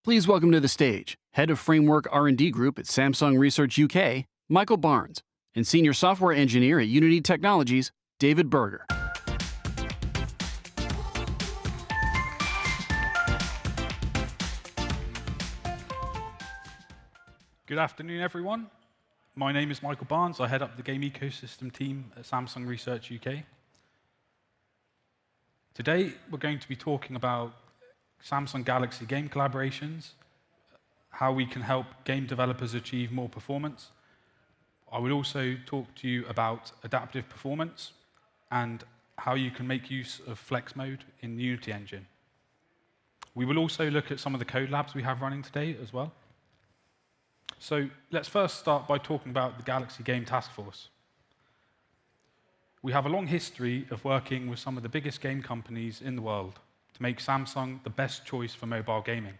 Please welcome to the stage Head of Framework R&D Group at Samsung Research UK, Michael Barnes, and Senior Software Engineer at Unity Technologies, David Berger. Good afternoon, everyone. My name is Michael Barnes. I head up the game ecosystem team at Samsung Research UK. Today, we're going to be talking about Samsung Galaxy game collaborations, how we can help game developers achieve more performance. I will also talk to you about adaptive performance and how you can make use of flex mode in the Unity engine. We will also look at some of the code labs we have running today as well. So let's first start by talking about the Galaxy Game Task Force. We have a long history of working with some of the biggest game companies in the world to make Samsung the best choice for mobile gaming.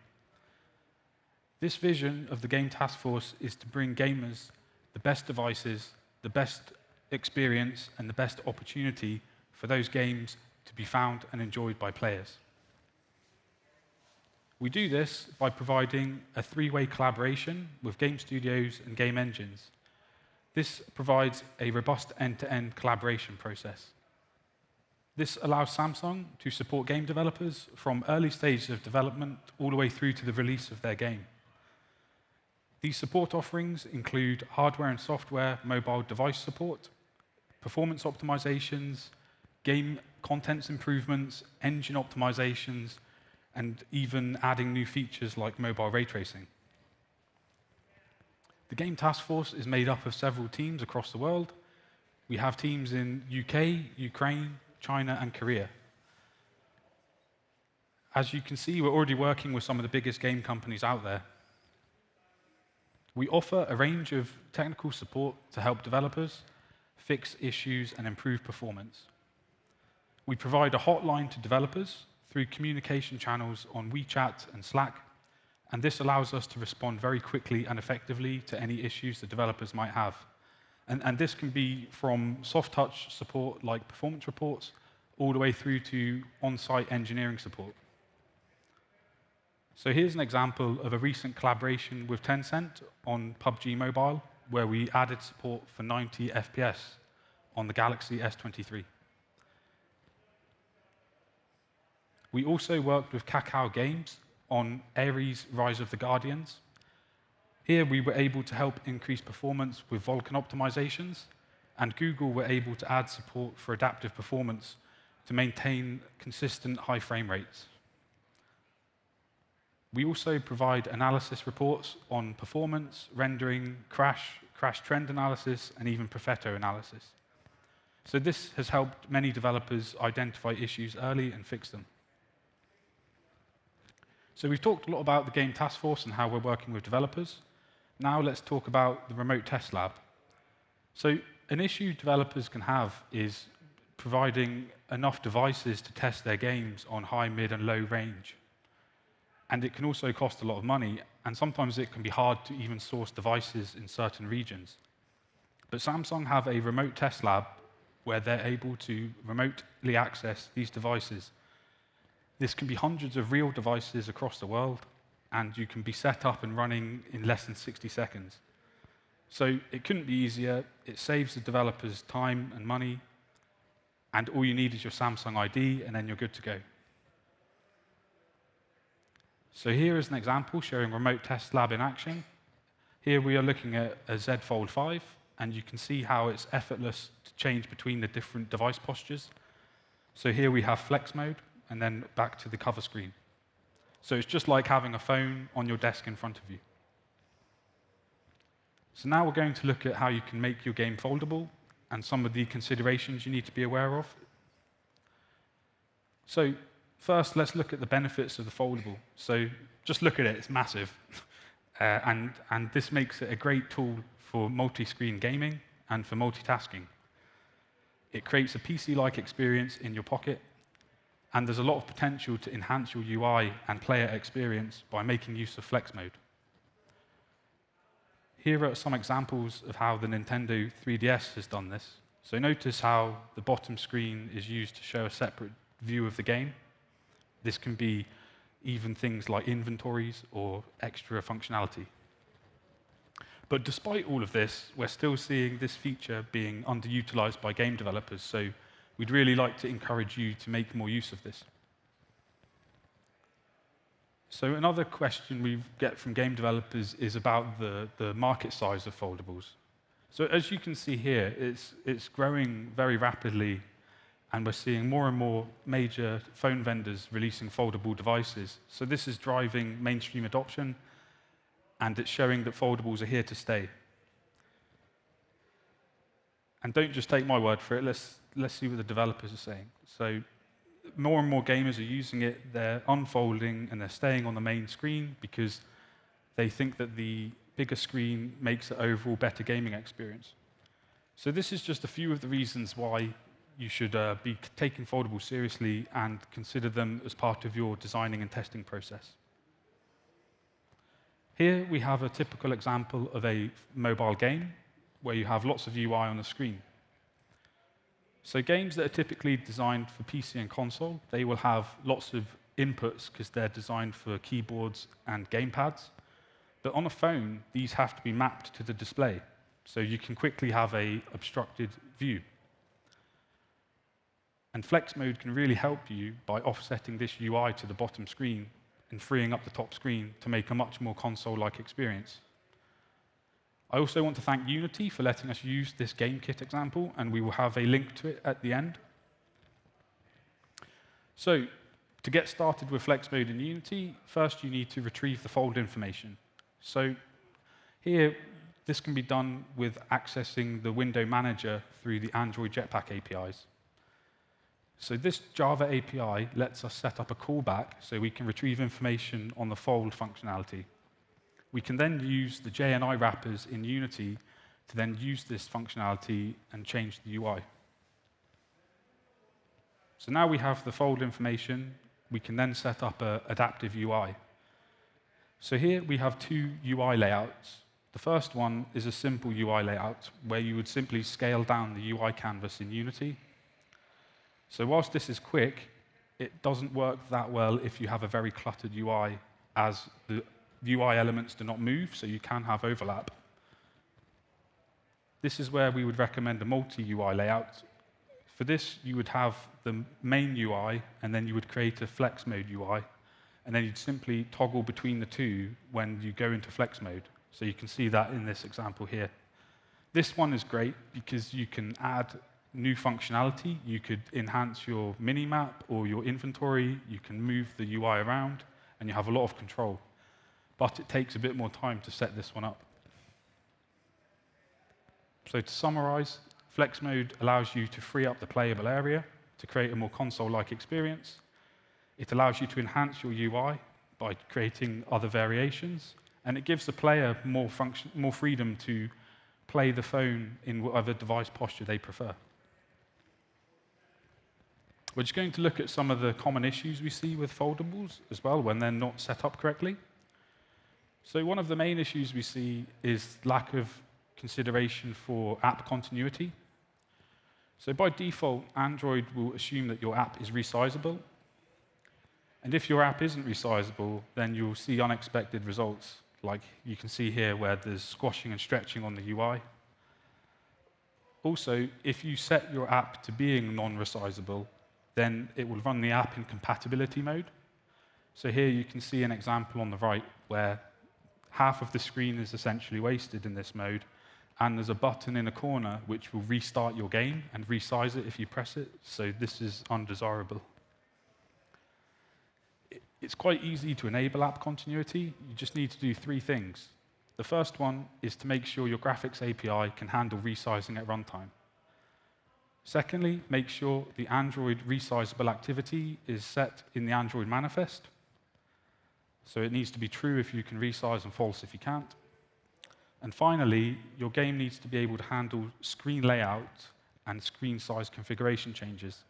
This vision of the Game Task Force is to bring gamers the best devices, the best experience, and the best opportunity for those games to be found and enjoyed by players. We do this by providing a three-way collaboration with game studios and game engines. This provides a robust end-to-end collaboration process. This allows Samsung to support game developers from early stages of development all the way through to the release of their game. These support offerings include hardware and software mobile device support, performance optimizations, game contents improvements, engine optimizations, and even adding new features like mobile ray tracing. The Game Task Force is made up of several teams across the world. We have teams in UK, Ukraine, China, and Korea. As you can see, we're already working with some of the biggest game companies out there. We offer a range of technical support to help developers fix issues and improve performance. We provide a hotline to developers through communication channels on WeChat and Slack, and this allows us to respond very quickly and effectively to any issues the developers might have. And this can be from soft touch support like performance reports all the way through to on-site engineering support. So here's an example of a recent collaboration with Tencent on PUBG Mobile, where we added support for 90 FPS on the Galaxy S23. We also worked with Kakao Games on Ares Rise of the Guardians. Here we were able to help increase performance with Vulkan optimizations, and Google were able to add support for adaptive performance to maintain consistent high frame rates. We also provide analysis reports on performance, rendering, crash trend analysis, and even Perfetto analysis. So this has helped many developers identify issues early and fix them. So we've talked a lot about the Game Task Force and how we're working with developers. Now let's talk about the remote test lab. So an issue developers can have is providing enough devices to test their games on high, mid, and low range. And it can also cost a lot of money, and sometimes it can be hard to even source devices in certain regions. But Samsung have a remote test lab where they're able to remotely access these devices. This can be hundreds of real devices across the world, and you can be set up and running in less than 60 seconds. So it couldn't be easier. It saves the developers time and money, and all you need is your Samsung ID, and then you're good to go. So here is an example showing remote test lab in action. Here we are looking at a Z Fold 5, and you can see how it's effortless to change between the different device postures. So here we have flex mode, and then back to the cover screen. So it's just like having a phone on your desk in front of you. So now we're going to look at how you can make your game foldable and some of the considerations you need to be aware of. So first, let's look at the benefits of the foldable. So just look at it, it's massive. And this makes it a great tool for multi-screen gaming and for multitasking. It creates a PC-like experience in your pocket, and there's a lot of potential to enhance your UI and player experience by making use of flex mode. Here are some examples of how the Nintendo 3DS has done this. So notice how the bottom screen is used to show a separate view of the game. This can be even things like inventories or extra functionality. But despite all of this, we're still seeing this feature being underutilized by game developers, so we'd really like to encourage you to make more use of this. So another question we get from game developers is about the market size of foldables. So as you can see here, it's growing very rapidly, and we're seeing more and more major phone vendors releasing foldable devices. So this is driving mainstream adoption, and it's showing that foldables are here to stay. And don't just take my word for it, let's see what the developers are saying. So more and more gamers are using it, they're unfolding, and they're staying on the main screen because they think that the bigger screen makes the overall better gaming experience. So this is just a few of the reasons why you should be taking foldables seriously and consider them as part of your designing and testing process. Here we have a typical example of a mobile game where you have lots of UI on the screen. So games that are typically designed for PC and console, they will have lots of inputs because they're designed for keyboards and gamepads. But on a phone, these have to be mapped to the display, so you can quickly have an obstructed view. And Flex Mode can really help you by offsetting this UI to the bottom screen and freeing up the top screen to make a much more console-like experience. I also want to thank Unity for letting us use this game kit example, and we will have a link to it at the end. So, to get started with Flex Mode in Unity, first you need to retrieve the fold information. So here, this can be done with accessing the window manager through the Android Jetpack APIs. So this Java API lets us set up a callback so we can retrieve information on the fold functionality. We can then use the JNI wrappers in Unity to then use this functionality and change the UI. So now we have the fold information, we can then set up an adaptive UI. So here we have two UI layouts. The first one is a simple UI layout where you would simply scale down the UI canvas in Unity. So whilst this is quick, it doesn't work that well if you have a very cluttered UI, as the UI elements do not move, so you can have overlap. This is where we would recommend a multi-UI layout. For this, you would have the main UI, and then you would create a Flex Mode UI, and then you'd simply toggle between the two when you go into Flex Mode. So you can see that in this example here. This one is great because you can add new functionality. You could enhance your mini-map or your inventory. You can move the UI around, and you have a lot of control. But it takes a bit more time to set this one up. So to summarize, Flex Mode allows you to free up the playable area to create a more console-like experience. It allows you to enhance your UI by creating other variations, and it gives the player more freedom to play the phone in whatever device posture they prefer. We're just going to look at some of the common issues we see with foldables as well when they're not set up correctly. So one of the main issues we see is lack of consideration for app continuity. So by default, Android will assume that your app is resizable. And if your app isn't resizable, then you'll see unexpected results, like you can see here where there's squashing and stretching on the UI. Also, if you set your app to being non-resizable, then it will run the app in compatibility mode. So here you can see an example on the right where half of the screen is essentially wasted in this mode, and there's a button in a corner which will restart your game and resize it if you press it. So this is undesirable. It's quite easy to enable app continuity. You just need to do three things. The first one is to make sure your graphics API can handle resizing at runtime. Secondly, make sure the Android resizable activity is set in the Android manifest. So it needs to be true if you can resize and false if you can't. And finally, your game needs to be able to handle screen layout and screen size configuration changes.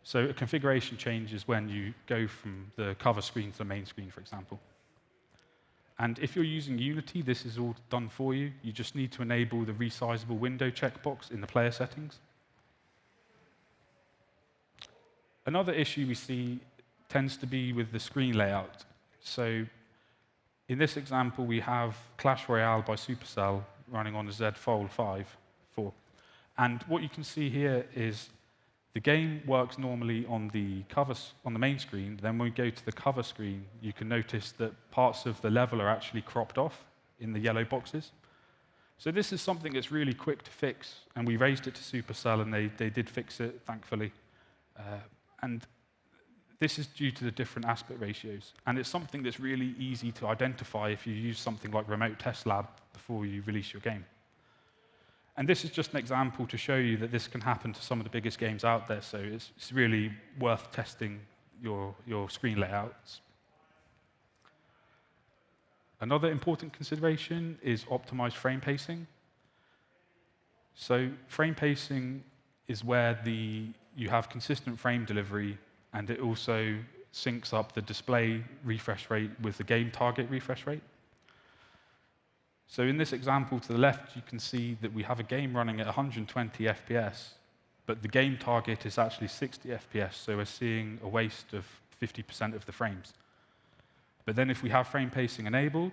So a configuration change is when you go from the cover screen to the main screen, for example. And if you're using Unity, this is all done for you. You just need to enable the resizable window checkbox in the player settings. Another issue we see tends to be with the screen layout. So in this example, we have Clash Royale by Supercell running on a Z Fold 4. And what you can see here is the game works normally on the main screen. Then when we go to the cover screen, you can notice that parts of the level are actually cropped off in the yellow boxes. So this is something that's really quick to fix, and we raised it to Supercell, and they did fix it, thankfully. And this is due to the different aspect ratios. And it's something that's really easy to identify if you use something like Remote Test Lab before you release your game. And this is just an example to show you that this can happen to some of the biggest games out there, so it's really worth testing your screen layouts. Another important consideration is optimized frame pacing. So frame pacing is where you have consistent frame delivery, and it also syncs up the display refresh rate with the game target refresh rate. So in this example to the left, you can see that we have a game running at 120 FPS, but the game target is actually 60 FPS, so we're seeing a waste of 50% of the frames. But then if we have frame pacing enabled,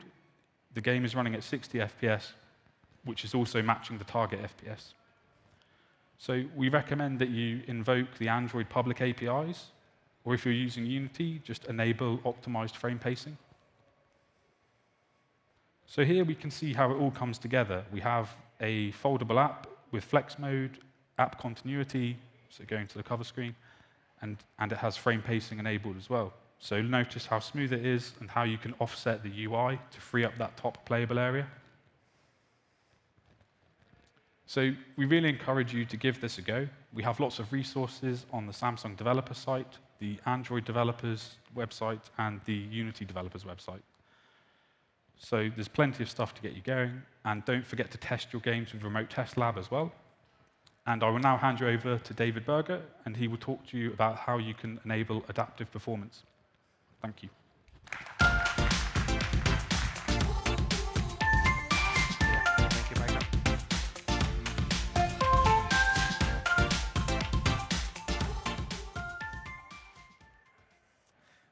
the game is running at 60 FPS, which is also matching the target FPS. So we recommend that you invoke the Android public APIs, or if you're using Unity, just enable optimized frame pacing. So here we can see how it all comes together. We have a foldable app with flex mode, app continuity, so going to the cover screen, and it has frame pacing enabled as well. So notice how smooth it is and how you can offset the UI to free up that top playable area. So we really encourage you to give this a go. We have lots of resources on the Samsung developer site, the Android developers website, and the Unity developers website. So there's plenty of stuff to get you going, and don't forget to test your games with Remote Test Lab as well. And I will now hand you over to David Berger, and he will talk to you about how you can enable adaptive performance. Thank you. Thank you, Michael.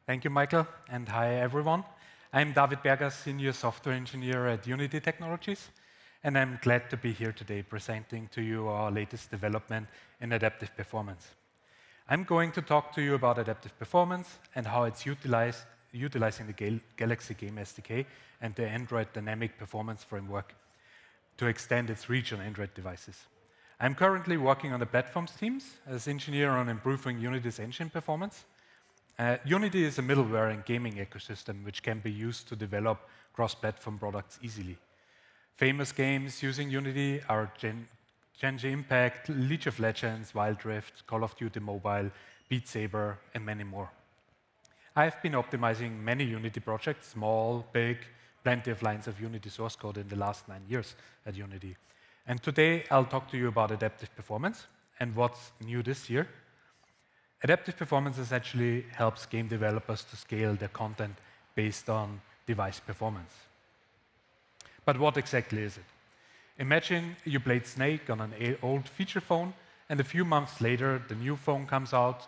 Thank you, Michael, and hi, everyone. I'm David Berger, Senior Software Engineer at Unity Technologies, and I'm glad to be here today presenting to you our latest development in adaptive performance. I'm going to talk to you about adaptive performance and how it's utilizing the Galaxy Game SDK and the Android Dynamic Performance Framework to extend its reach on Android devices. I'm currently working on the platforms teams as engineer on improving Unity's engine performance. Unity is a middleware and gaming ecosystem which can be used to develop cross-platform products easily. Famous games using Unity are Genshin Impact, League of Legends, Wild Rift, Call of Duty Mobile, Beat Saber, and many more. I've been optimizing many Unity projects, small, big, plenty of lines of Unity source code in the last 9 years at Unity. And today I'll talk to you about adaptive performance and what's new this year. Adaptive performance essentially helps game developers to scale their content based on device performance. But what exactly is it? Imagine you played Snake on an old feature phone, and a few months later, the new phone comes out.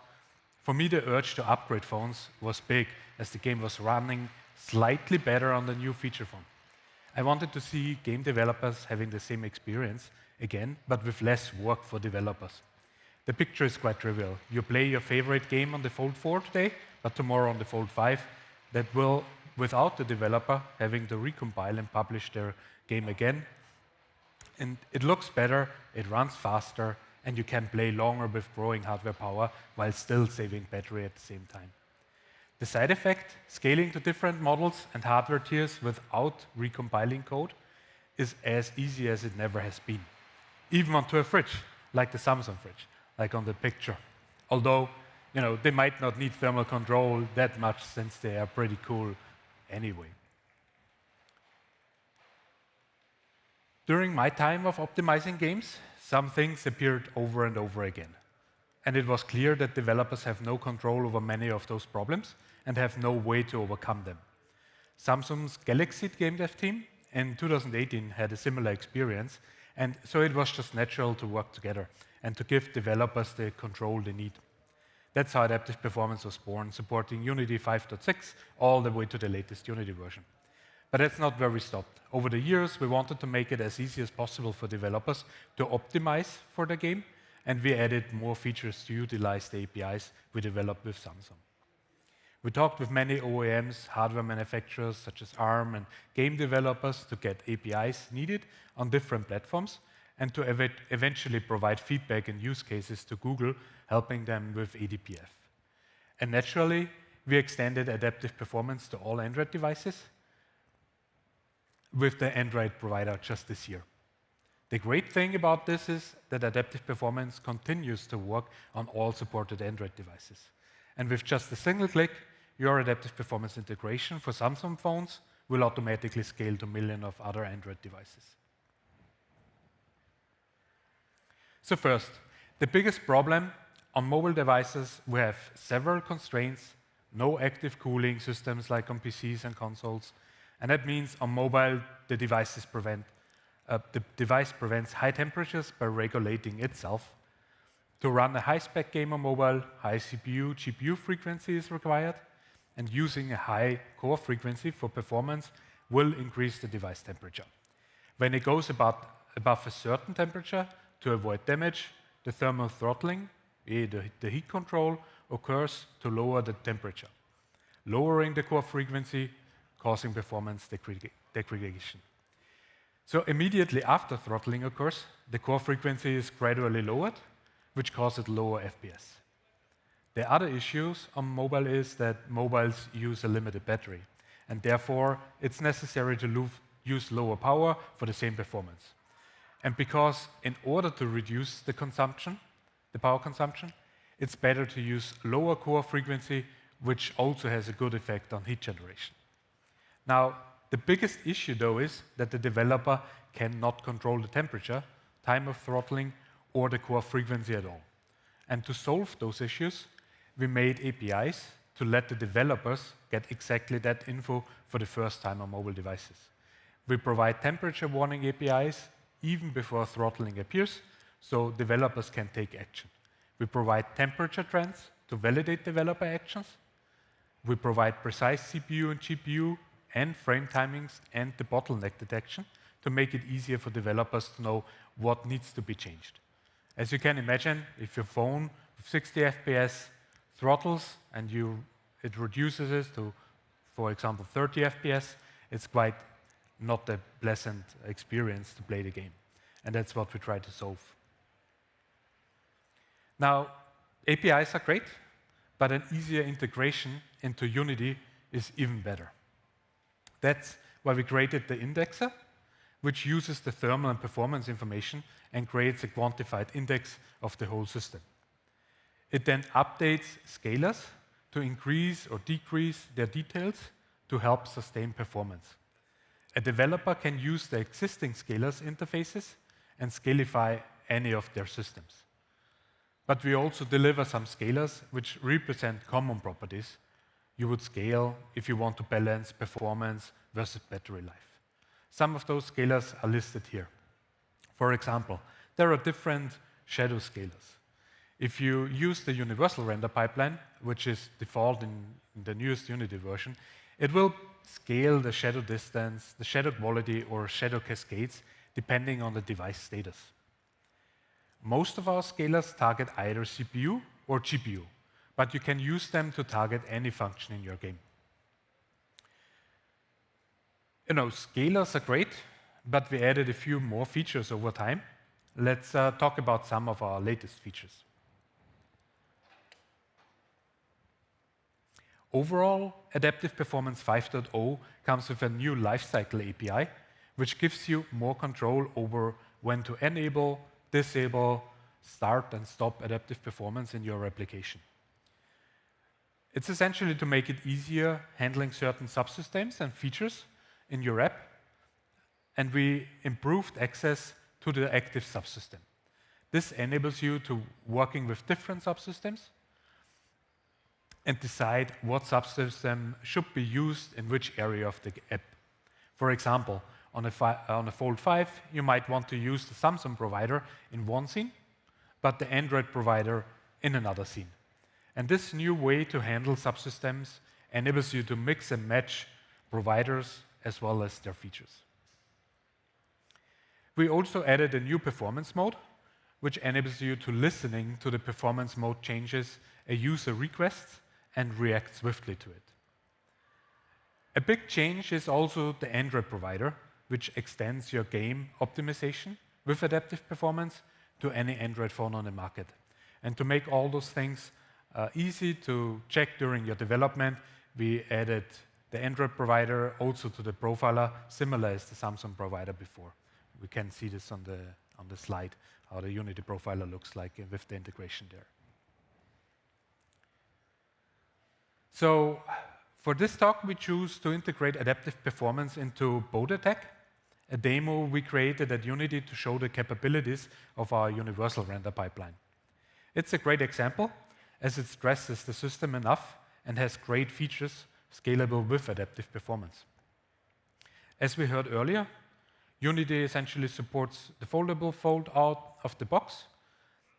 For me, the urge to upgrade phones was big, as the game was running slightly better on the new feature phone. I wanted to see game developers having the same experience again, but with less work for developers. The picture is quite trivial. You play your favorite game on the Fold 4 today, but tomorrow on the Fold 5. That will, without the developer having to recompile and publish their game again. And it looks better, it runs faster, and you can play longer with growing hardware power while still saving battery at the same time. The side effect, scaling to different models and hardware tiers without recompiling code, is as easy as it never has been. Even onto a fridge, like the Samsung fridge, like on the picture. Although, they might not need thermal control that much since they are pretty cool anyway. During my time of optimizing games, some things appeared over and over again. And it was clear that developers have no control over many of those problems and have no way to overcome them. Samsung's Galaxy game dev team in 2018 had a similar experience, and so it was just natural to work together and to give developers the control they need. That's how adaptive performance was born, supporting Unity 5.6 all the way to the latest Unity version. But that's not where we stopped. Over the years, we wanted to make it as easy as possible for developers to optimize for the game, and we added more features to utilize the APIs we developed with Samsung. We talked with many OEMs, hardware manufacturers such as ARM, and game developers to get APIs needed on different platforms and to eventually provide feedback and use cases to Google, helping them with ADPF. And naturally, we extended adaptive performance to all Android devices with the Android provider just this year. The great thing about this is that adaptive performance continues to work on all supported Android devices. And with just a single click, your adaptive performance integration for Samsung phones will automatically scale to millions of other Android devices. So first, the biggest problem on mobile devices, we have several constraints, no active cooling systems like on PCs and consoles, and that means on mobile, the device prevents high temperatures by regulating itself. To run a high-spec game on mobile, high CPU, GPU frequency is required, and using a high core frequency for performance will increase the device temperature. When it goes above a certain temperature, to avoid damage, the thermal throttling, the heat control, occurs to lower the temperature, lowering the core frequency, causing performance degradation. So immediately after throttling occurs, the core frequency is gradually lowered, which causes lower FPS. The other issues on mobile is that mobiles use a limited battery, and therefore it's necessary to use lower power for the same performance. And because in order to reduce the power consumption, it's better to use lower core frequency, which also has a good effect on heat generation. Now, the biggest issue though is that the developer cannot control the temperature, time of throttling, or the core frequency at all. And to solve those issues, we made APIs to let the developers get exactly that info for the first time on mobile devices. We provide temperature warning APIs even before throttling appears, so developers can take action. We provide temperature trends to validate developer actions. We provide precise CPU and GPU and frame timings and the bottleneck detection to make it easier for developers to know what needs to be changed. As you can imagine, if your phone with 60 FPS throttles and it reduces it to, for example, 30 FPS, it's quite not a pleasant experience to play the game. And that's what we try to solve. Now, APIs are great, but an easier integration into Unity is even better. That's why we created the indexer, which uses the thermal and performance information and creates a quantified index of the whole system. It then updates scalars to increase or decrease their details to help sustain performance. A developer can use the existing scalars interfaces and scalify any of their systems. But we also deliver some scalars which represent common properties you would scale if you want to balance performance versus battery life. Some of those scalars are listed here. For example, there are different shadow scalars. If you use the universal render pipeline, which is default in the newest Unity version, it will scale the shadow distance, the shadow quality, or shadow cascades depending on the device status. Most of our scalars target either CPU or GPU, but you can use them to target any function in your game. Scalars are great, but we added a few more features over time. Let's talk about some of our latest features. Overall, Adaptive Performance 5.0 comes with a new lifecycle API, which gives you more control over when to enable, disable, start and stop adaptive performance in your application. It's essentially to make it easier handling certain subsystems and features in your app, and we improved access to the active subsystem. This enables you to working with different subsystems and decide what subsystem should be used in which area of the app. For example, on a Fold 5, you might want to use the Samsung provider in one scene, but the Android provider in another scene. And this new way to handle subsystems enables you to mix and match providers as well as their features. We also added a new performance mode, which enables you to listening to the performance mode changes a user requests and react swiftly to it. A big change is also the Android provider, which extends your game optimization with adaptive performance to any Android phone on the market. And to make all those things easy to check during your development, we added the Android provider also to the profiler, similar as the Samsung provider before. We can see this on the slide, how the Unity profiler looks like with the integration there. So for this talk, we choose to integrate adaptive performance into DevTech, a demo we created at Unity to show the capabilities of our universal render pipeline. It's a great example, as it stresses the system enough and has great features scalable with adaptive performance. As we heard earlier, Unity essentially supports the foldable fold out of the box.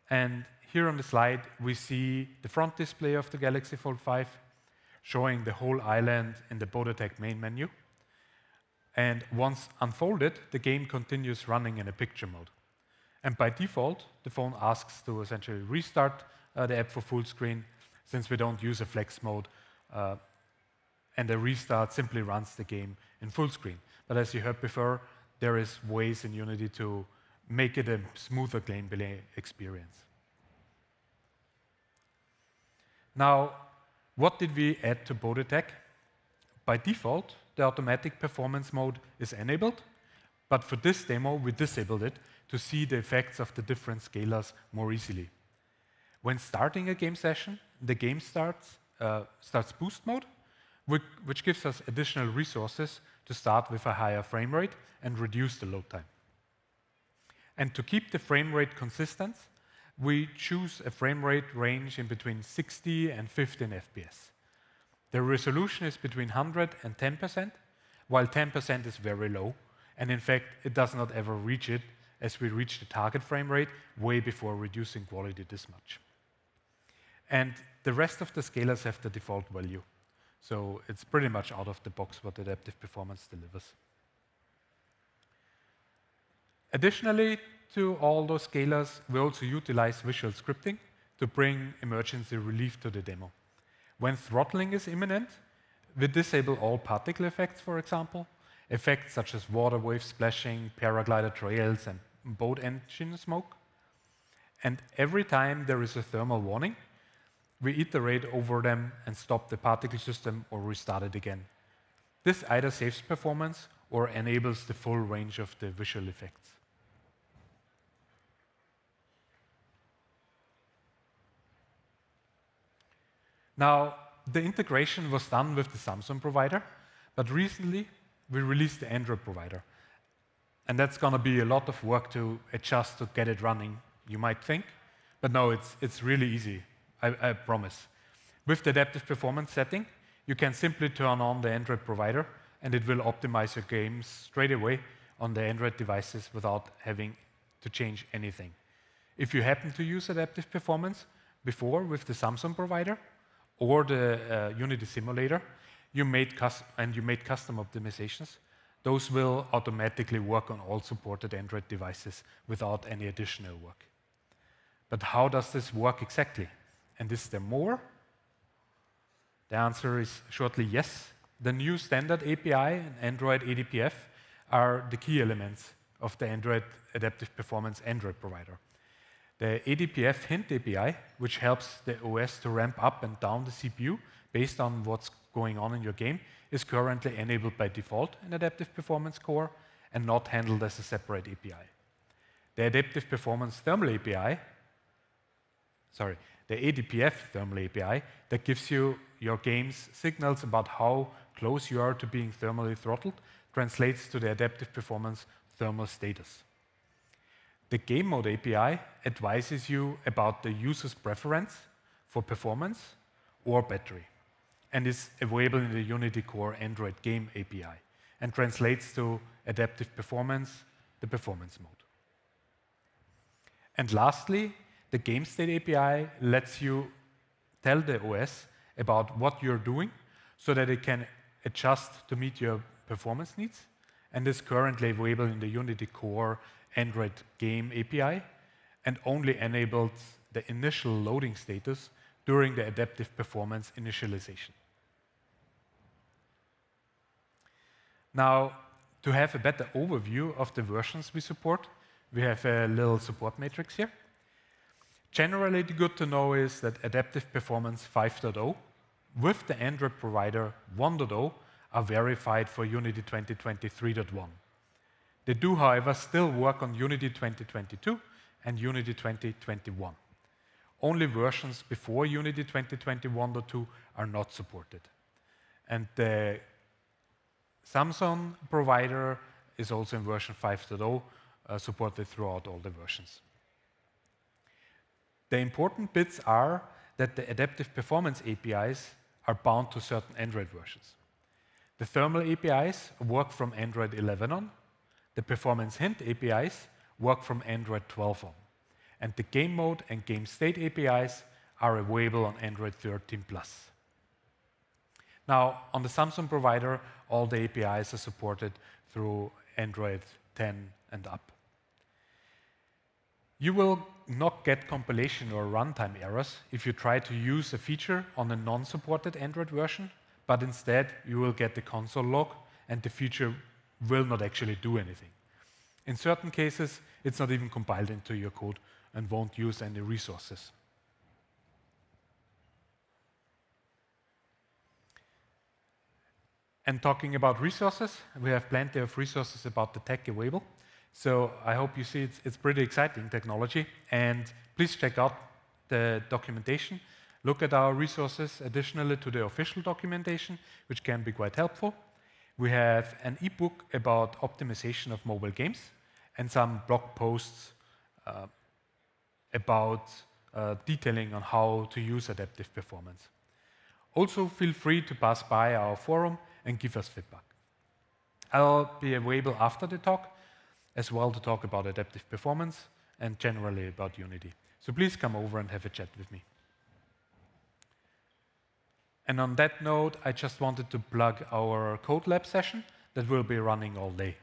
And here on the slide, we see the front display of the Galaxy Fold 5, showing the whole island in the DevTech main menu. And once unfolded, the game continues running in a picture mode. And by default, the phone asks to essentially restart the app for full screen, since we don't use a flex mode, and the restart simply runs the game in full screen. But as you heard before, there is ways in Unity to make it a smoother gameplay experience. Now, what did we add to DevTech? By default, the automatic performance mode is enabled, but for this demo, we disabled it to see the effects of the different scalars more easily. When starting a game session, the game starts boost mode, which gives us additional resources to start with a higher frame rate and reduce the load time. And to keep the frame rate consistent, we choose a frame rate range in between 60 and 15 FPS. The resolution is between 100 and 10%, while 10% is very low, and in fact, it does not ever reach it, as we reach the target frame rate way before reducing quality this much. And the rest of the scalars have the default value. So it's pretty much out of the box what adaptive performance delivers. Additionally to all those scalars, we also utilize visual scripting to bring emergency relief to the demo. When throttling is imminent, we disable all particle effects, for example, effects such as water wave splashing, paraglider trails, and boat engine smoke. And every time there is a thermal warning, we iterate over them and stop the particle system or restart it again. This either saves performance or enables the full range of the visual effects. Now, the integration was done with the Samsung provider, but recently we released the Android provider. And that's going to be a lot of work to adjust to get it running, you might think. But no, it's really easy, I promise. With the adaptive performance setting, you can simply turn on the Android provider, and it will optimize your games straight away on the Android devices without having to change anything. If you happen to use adaptive performance before with the Samsung provider or the Unity simulator, you made custom optimizations, those will automatically work on all supported Android devices without any additional work. But how does this work exactly? And is there more? The answer is shortly yes. The new standard API and Android ADPF are the key elements of the Android adaptive performance Android provider. The ADPF hint API, which helps the OS to ramp up and down the CPU based on what's going on in your game, is currently enabled by default in Adaptive Performance Core and not handled as a separate API. The Adaptive Performance Thermal API, the ADPF Thermal API, that gives you your game's signals about how close you are to being thermally throttled, translates to the Adaptive Performance Thermal status. The Game Mode API advises you about the user's preference for performance or battery, and is available in the Unity Core Android Game API, and translates to adaptive performance, the performance mode. And lastly, the Game State API lets you tell the OS about what you're doing so that it can adjust to meet your performance needs, and is currently available in the Unity Core Android game API, and only enables the initial loading status during the adaptive performance initialization. Now, to have a better overview of the versions we support, we have a little support matrix here. Generally, the good to know is that Adaptive Performance 5.0 with the Android provider 1.0 are verified for Unity 2023.1. They do, however, still work on Unity 2022 and Unity 2021. Only versions before Unity 2021.2 are not supported. And the Samsung provider is also in version 5.0, supported throughout all the versions. The important bits are that the adaptive performance APIs are bound to certain Android versions. The thermal APIs work from Android 11 on, the performance hint APIs work from Android 12 on, and the game mode and game state APIs are available on Android 13+. Now, on the Samsung provider, all the APIs are supported through Android 10 and up. You will not get compilation or runtime errors if you try to use a feature on a non-supported Android version, but instead you will get the console log and the feature will not actually do anything. In certain cases, it's not even compiled into your code and won't use any resources. And talking about resources, we have plenty of resources about the tech available. So I hope you see it's pretty exciting technology. And please check out the documentation. Look at our resources additionally to the official documentation, which can be quite helpful. We have an ebook about optimization of mobile games and some blog posts about detailing on how to use adaptive performance. Also, feel free to pass by our forum and give us feedback. I'll be available after the talk as well to talk about adaptive performance and generally about Unity. So please come over and have a chat with me. And on that note, I just wanted to plug our Code Lab session that will be running all day.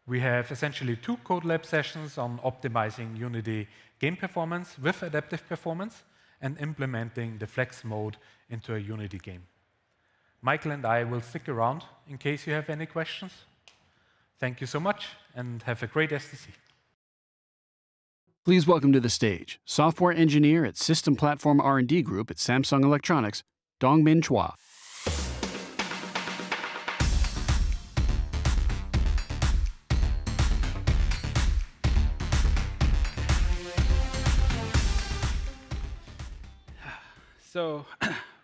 We have essentially 2 Code Lab sessions on optimizing Unity game performance with adaptive performance and implementing the flex mode into a Unity game. Michael and I will stick around in case you have any questions. Thank you so much and have a great SDC. Please welcome to the stage software engineer at System Platform R&D Group at Samsung Electronics, Dongmin Chua. So,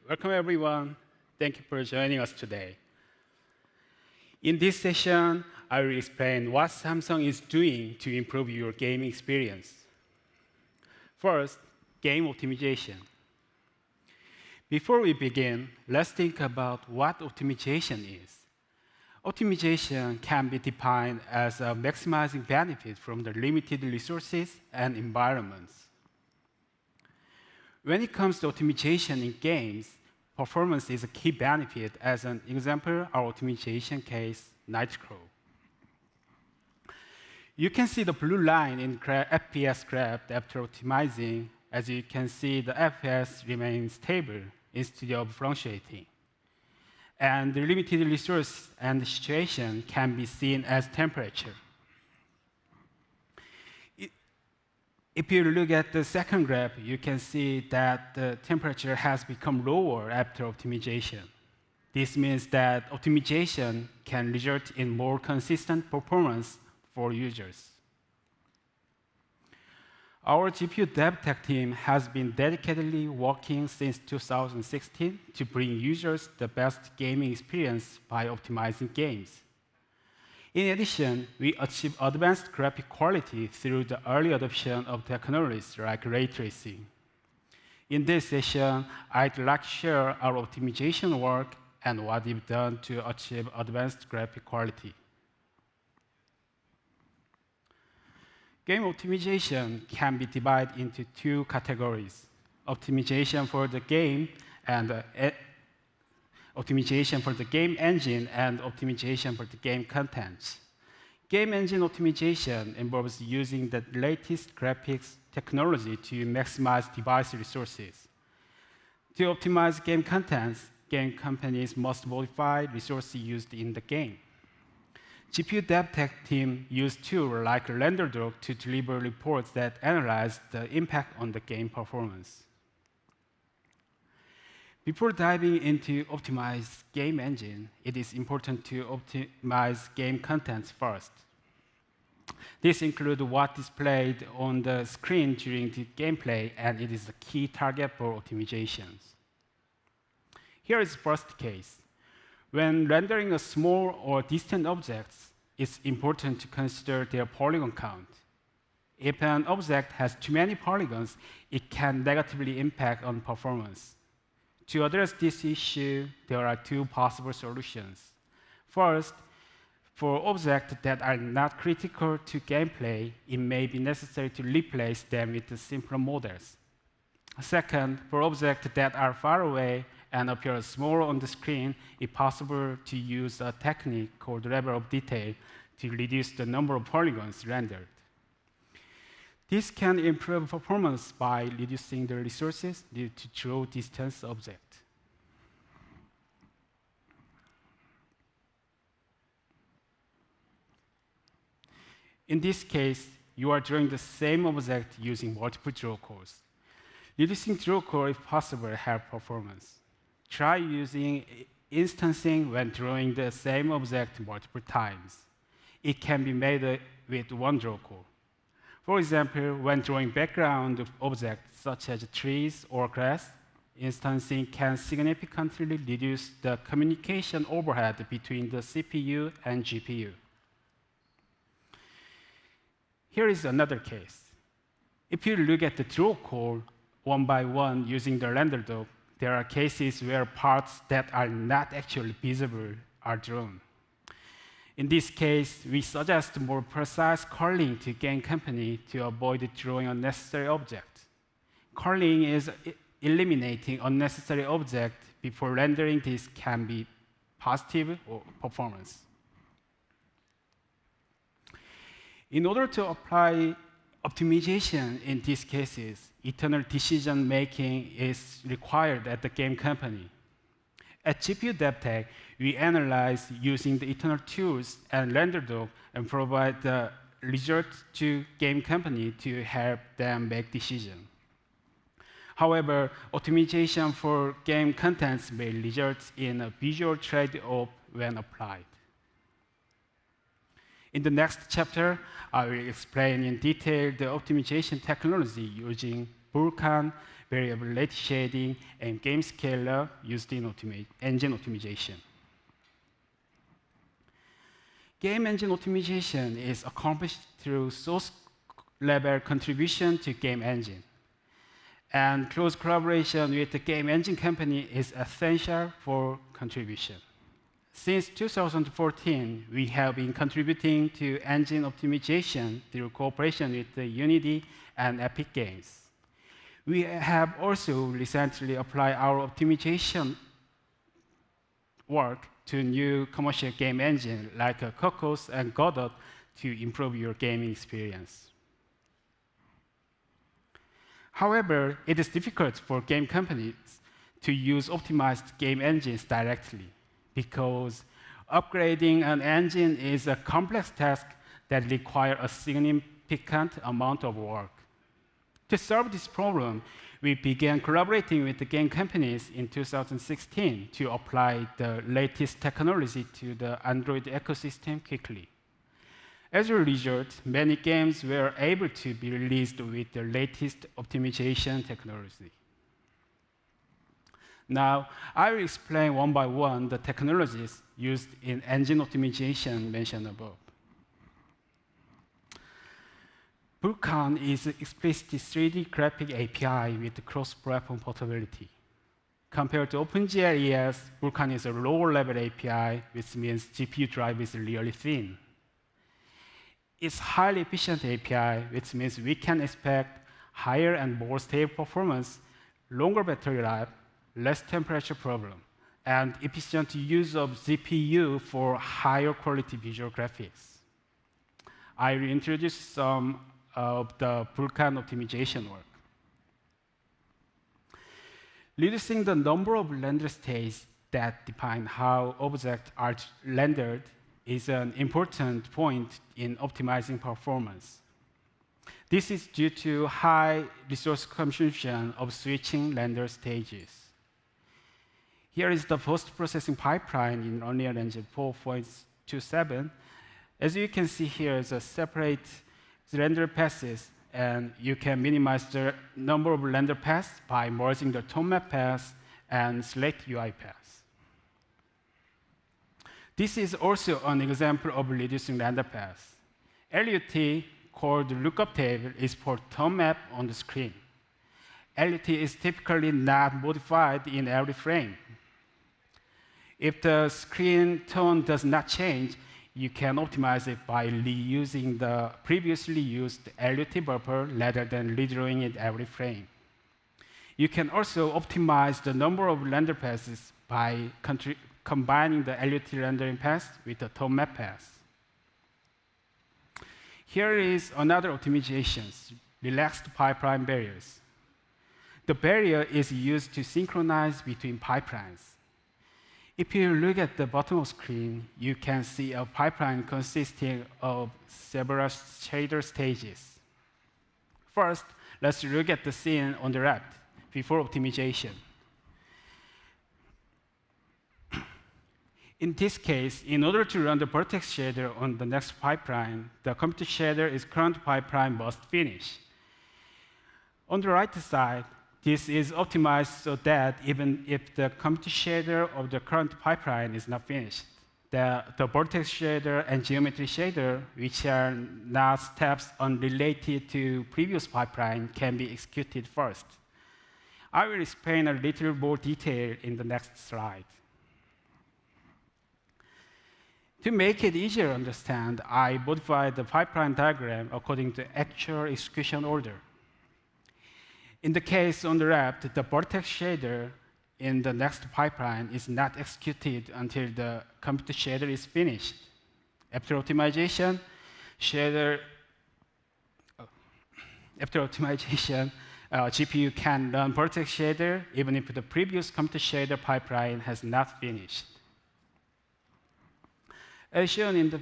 welcome everyone. Thank you for joining us today. In this session, I will explain what Samsung is doing to improve your gaming experience. First, game optimization. Before we begin, let's think about what optimization is. Optimization can be defined as maximizing benefit from the limited resources and environments. When it comes to optimization in games, performance is a key benefit. As an example, our optimization case, Nitro. You can see the blue line in FPS graph after optimizing. As you can see, the FPS remains stable instead of fluctuating. And the limited resource and the situation can be seen as temperature. If you look at the second graph, you can see that the temperature has become lower after optimization. This means that optimization can result in more consistent performance for users. Our GPU DevTech team has been dedicatedly working since 2016 to bring users the best gaming experience by optimizing games. In addition, we achieve advanced graphic quality through the early adoption of technologies like ray tracing. In this session, I'd like to share our optimization work and what we've done to achieve advanced graphic quality. Game optimization can be divided into two categories: optimization for the game and optimization for the game engine and optimization for the game contents. Game engine optimization involves using the latest graphics technology to maximize device resources. To optimize game contents, game companies must modify resources used in the game. GPU DevTech team use tools like RenderDoc to deliver reports that analyze the impact on the game performance. Before diving into optimized game engine, it is important to optimize game contents first. This includes what is displayed on the screen during the gameplay, and it is a key target for optimizations. Here is the first case. When rendering a small or distant object, it's important to consider their polygon count. If an object has too many polygons, it can negatively impact on performance. To address this issue, there are two possible solutions. First, for objects that are not critical to gameplay, it may be necessary to replace them with simpler models. Second, for objects that are far away and appear small on the screen, it's possible to use a technique called level of detail to reduce the number of polygons rendered. This can improve performance by reducing the resources needed to draw distance object. In this case, you are drawing the same object using multiple draw calls. Reducing draw call, if possible, help performance. Try using instancing when drawing the same object multiple times. It can be made with one draw call. For example, when drawing background objects such as trees or grass, instancing can significantly reduce the communication overhead between the CPU and GPU. Here is another case. If you look at the draw call one by one using the RenderDoc, there are cases where parts that are not actually visible are drawn. In this case, we suggest more precise culling to game company to avoid drawing unnecessary objects. Culling is eliminating unnecessary objects before rendering. This can be positive or performance. In order to apply optimization in these cases, eternal decision making is required at the game company. At GPU DevTech, we analyze using the eternal tools and RenderDoc and provide the results to game company to help them make decisions. However, optimization for game contents may result in a visual trade-off when applied. In the next chapter, I will explain in detail the optimization technology using Vulkan, variable rate shading, and game scaler used in engine optimization. Game engine optimization is accomplished through source-level contribution to game engine. And close collaboration with the game engine company is essential for contribution. Since 2014, we have been contributing to engine optimization through cooperation with the Unity and Epic Games. We have also recently applied our optimization work to new commercial game engines like Cocos and Godot to improve your gaming experience. However, it is difficult for game companies to use optimized game engines directly because upgrading an engine is a complex task that requires a significant amount of work. To solve this problem, we began collaborating with the game companies in 2016 to apply the latest technology to the Android ecosystem quickly. As a result, many games were able to be released with the latest optimization technology. Now, I will explain one by one the technologies used in engine optimization mentioned above. Vulkan is an explicit 3D graphic API with cross-platform portability. Compared to OpenGL ES, Vulkan is a lower-level API, which means GPU drive is really thin. It's highly efficient API, which means we can expect higher and more stable performance, longer battery life, less temperature problem, and efficient use of GPU for higher quality visual graphics. I will introduce some of the Vulkan optimization work. Reducing the number of render stages that define how objects are rendered is an important point in optimizing performance. This is due to high resource consumption of switching render stages. Here is the post-processing pipeline in Unreal Engine 4.27. As you can see here, it's a separate render passes, and you can minimize the number of render paths by merging the tone map paths and select UI paths. This is also an example of reducing render paths. LUT, called lookup table, is for tone map on the screen. LUT is typically not modified in every frame. If the screen tone does not change, you can optimize it by reusing the previously used LUT buffer rather than redrawing it every frame. You can also optimize the number of render passes by combining the LUT rendering path with the tone map path. Here is another optimization, relaxed pipeline barriers. The barrier is used to synchronize between pipelines. If you look at the bottom of the screen, you can see a pipeline consisting of several shader stages. First, let's look at the scene on the left, before optimization. In this case, in order to run the vertex shader on the next pipeline, the computer shader is current pipeline must finish. On the right side, this is optimized so that even if the computer shader of the current pipeline is not finished, the vertex shader and geometry shader, which are not steps unrelated to previous pipeline, can be executed first. I will explain a little more detail in the next slide. To make it easier to understand, I modified the pipeline diagram according to actual execution order. In the case on the left, the vertex shader in the next pipeline is not executed until the computer shader is finished. After optimization, GPU can run vertex shader even if the previous computer shader pipeline has not finished. As shown in the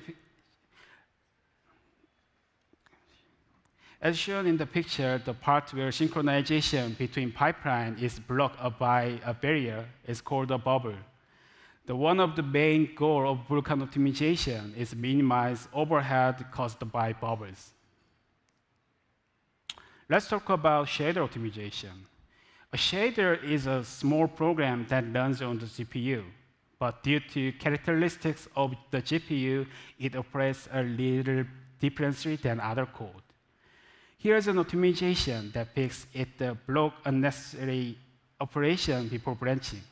picture, the part where synchronization between pipeline is blocked by a barrier is called a bubble. One of the main goals of Vulkan optimization is minimize overhead caused by bubbles. Let's talk about shader optimization. A shader is a small program that runs on the GPU. But due to characteristics of the GPU, it operates a little differently than other code. Here's an optimization that picks it to block unnecessary operation before branching.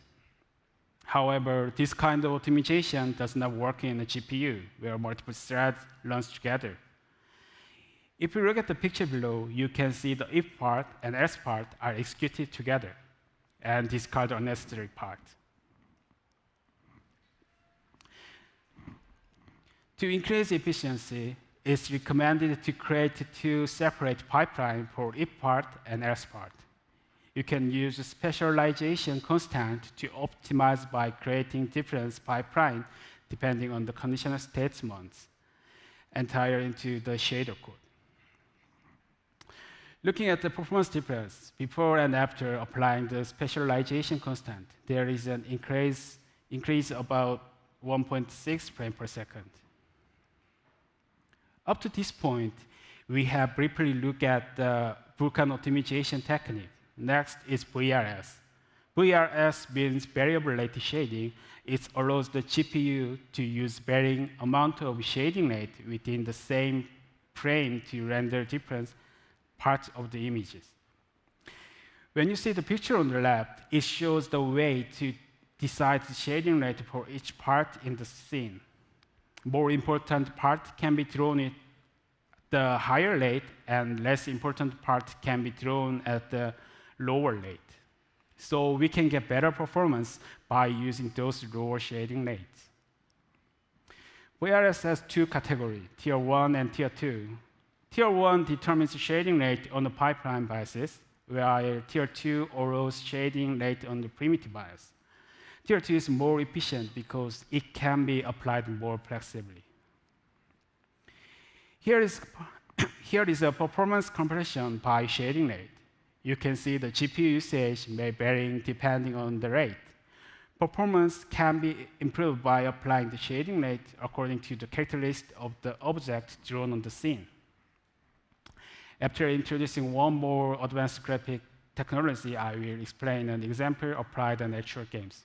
However, this kind of optimization does not work in a GPU, where multiple threads run together. If you look at the picture below, you can see the if part and else part are executed together and discard the unnecessary part. To increase efficiency, it's recommended to create two separate pipelines for if part and else part. You can use a specialization constant to optimize by creating different pipelines depending on the conditional statements entire into the shader code. Looking at the performance difference before and after applying the specialization constant, there is an increase about 1.6 frames per second. Up to this point, we have briefly looked at the Vulkan optimization technique. Next is VRS. VRS means variable rate shading. It allows the GPU to use varying amount of shading rate within the same frame to render different parts of the images. When you see the picture on the left, it shows the way to decide the shading rate for each part in the scene. More important part can be drawn the higher rate and less important part can be drawn at the lower rate. So we can get better performance by using those lower shading rates. VRS has two categories, Tier 1 and Tier 2. Tier 1 determines shading rate on the pipeline biases, while Tier 2 allows shading rate on the primitive bias. Tier 2 is more efficient because it can be applied more flexibly. Here is a performance comparison by shading rate. You can see the GPU usage may vary depending on the rate. Performance can be improved by applying the shading rate according to the characteristics of the object drawn on the scene. After introducing one more advanced graphic technology, I will explain an example applied on actual games.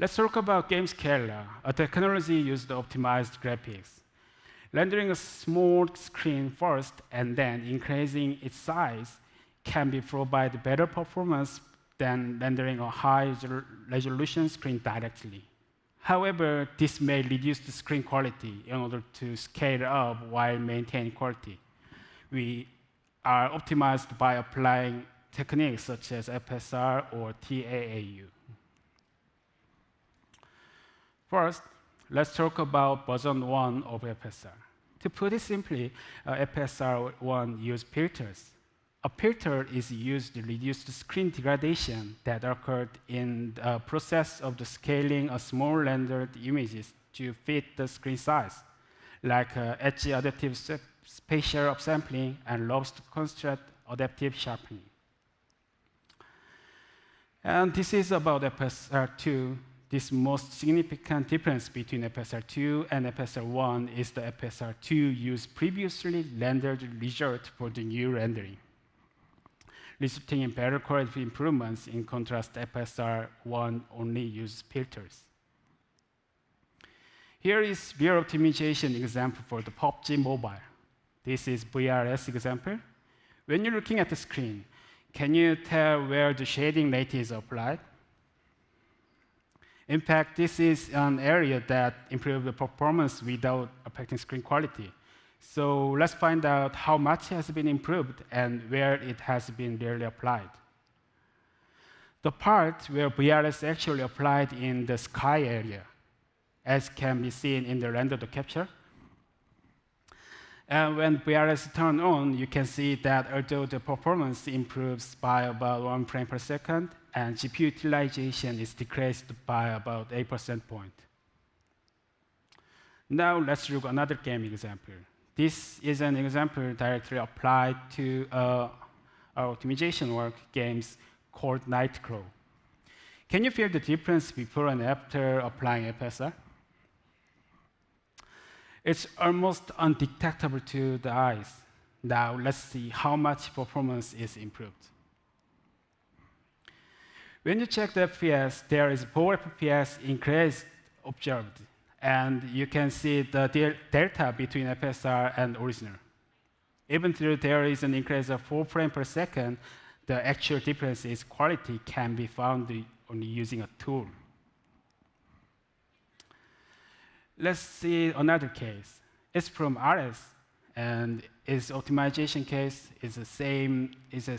Let's talk about Game Scaler, a technology used to optimize graphics. Rendering a small screen first and then increasing its size can provide better performance than rendering a high-resolution screen directly. However, this may reduce the screen quality in order to scale up while maintaining quality. We are optimized by applying techniques such as FSR or TAAU. First, let's talk about version 1 of FSR. To put it simply, FSR 1 uses filters. A filter is used to reduce the screen degradation that occurred in the process of the scaling of small rendered images to fit the screen size, like edge adaptive spatial upsampling and lobster construct adaptive sharpening. And this is about FSR 2. This most significant difference between FSR 2 and FSR 1 is the FSR 2 used previously rendered result for the new rendering, resulting in better quality improvements. In contrast, FSR 1 only uses filters. Here is real optimization example for the PUBG Mobile. This is VRS example. When you're looking at the screen, can you tell where the shading rate is applied? In fact, this is an area that improves the performance without affecting screen quality. So let's find out how much has been improved and where it has been really applied. The part where VRS actually applied in the sky area, as can be seen in the render to capture. And when VRS turned on, you can see that although the performance improves by about 1 frame per second, and GPU utilization is decreased by about 8% point. Now let's look at another game example. This is an example directly applied to our optimization work games called Nightclaw. Can you feel the difference before and after applying FSR? It's almost undetectable to the eyes. Now let's see how much performance is improved. When you check the FPS, there is 4 FPS increase observed, and you can see the delta between FSR and original. Even though there is an increase of 4 frames per second, the actual difference in quality can be found only using a tool. Let's see another case. It's from RS, and its optimization case is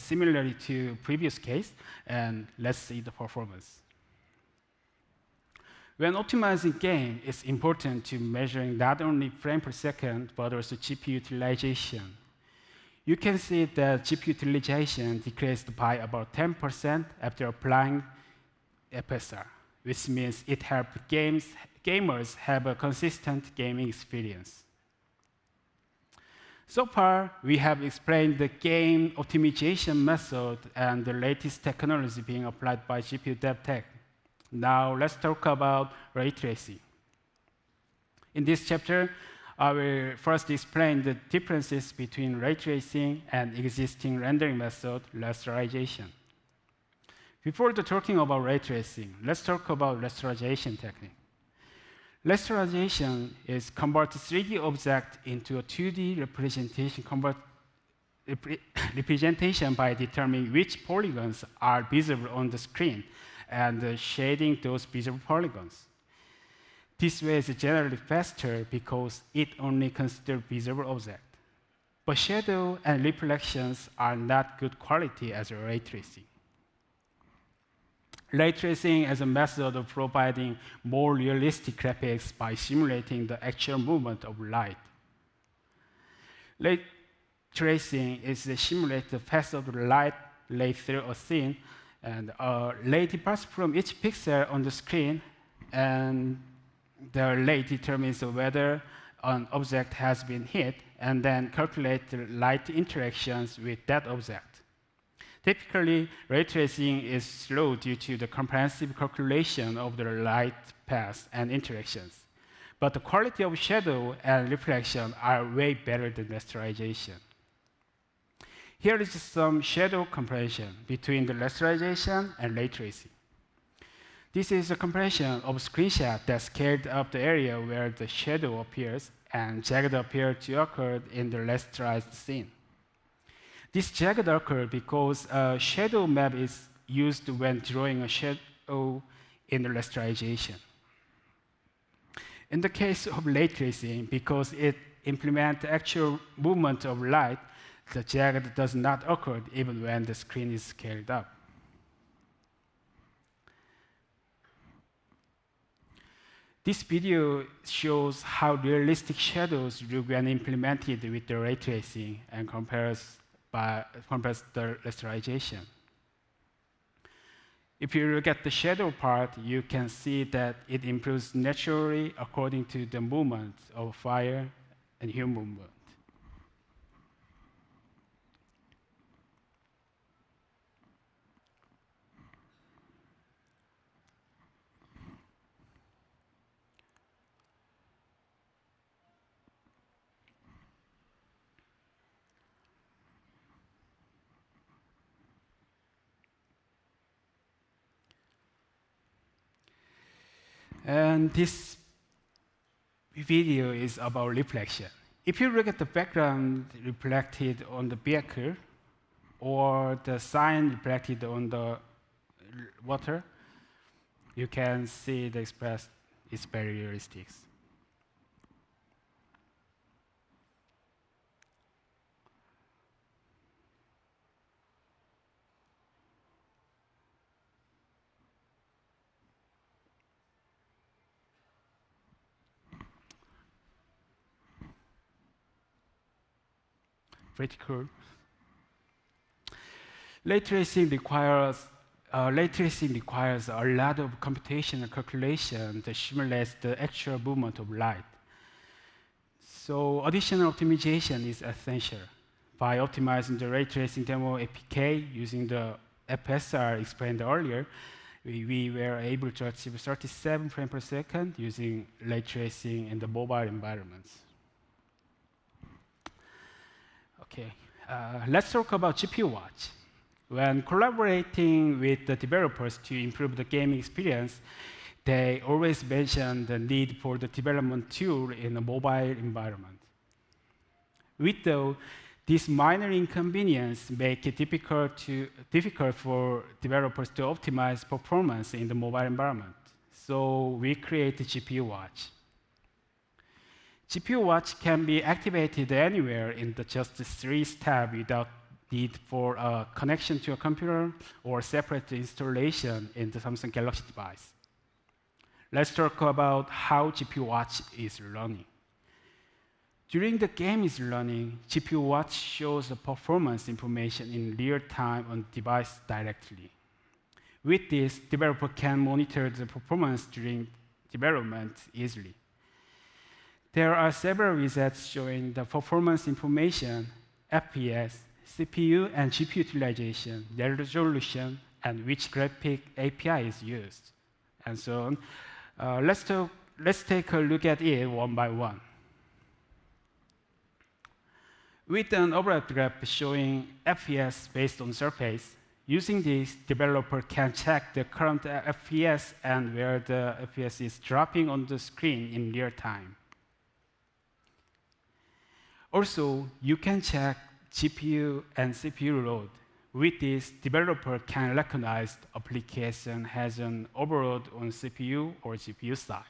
similar to previous case, and let's see the performance. When optimizing game, it's important to measuring not only frame per second, but also GPU utilization. You can see that GPU utilization decreased by about 10% after applying FSR, which means it helps gamers have a consistent gaming experience. So far, we have explained the game optimization method and the latest technology being applied by GPU DevTech. Now, let's talk about ray tracing. In this chapter, I will first explain the differences between ray tracing and existing rendering method, rasterization. Before talking about ray tracing, let's talk about rasterization technique. Rasterization is convert 3D object into a 2D representation by determining which polygons are visible on the screen and shading those visible polygons. This way is generally faster because it only considers visible objects. But shadow and reflections are not good quality as ray tracing. Ray tracing is a method of providing more realistic graphics by simulating the actual movement of light. Ray tracing is to simulate the path of the light laid through a scene, and light departs from each pixel on the screen, and the light determines whether an object has been hit, and then calculate the light interactions with that object. Typically, ray tracing is slow due to the comprehensive calculation of the light paths and interactions. But the quality of shadow and reflection are way better than rasterization. Here is some shadow comparison between the rasterization and ray tracing. This is a comparison of a screenshot that scaled up the area where the shadow appears and jagged appear to occur in the rasterized scene. This jagged occurred because a shadow map is used when drawing a shadow in the rasterization. In the case of ray tracing, because it implements the actual movement of light, the jagged does not occur even when the screen is scaled up. This video shows how realistic shadows look when implemented with the ray tracing and compares the rasterization. If you look at the shadow part, you can see that it improves naturally according to the movement of fire and human movement. And this video is about reflection. If you look at the background reflected on the vehicle or the sign reflected on the water, you can see the express is very realistic. Pretty cool. Ray tracing requires a lot of computational calculation to simulate the actual movement of light. So additional optimization is essential. By optimizing the ray tracing demo APK using the FSR explained earlier, we were able to achieve 37 frames per second using ray tracing in the mobile environments. Okay, let's talk about GPUWatch. When collaborating with the developers to improve the gaming experience, they always mention the need for the development tool in a mobile environment. Though this minor inconvenience make it difficult for developers to optimize performance in the mobile environment. So we created GPUWatch. GPUWatch can be activated anywhere in just 3 steps without need for a connection to a computer or separate installation in the Samsung Galaxy device. Let's talk about how GPUWatch is running. During the game is running, GPUWatch shows the performance information in real time on the device directly. With this, developer can monitor the performance during development easily. There are several results showing the performance information, FPS, CPU and GPU utilization, their resolution, and which graphic API is used, and so on. Let's take a look at it one by one. With an overlap graph showing FPS based on surface, using this, developer can check the current FPS and where the FPS is dropping on the screen in real time. Also, you can check GPU and CPU load. With this, developer can recognize the application has an overload on CPU or GPU side.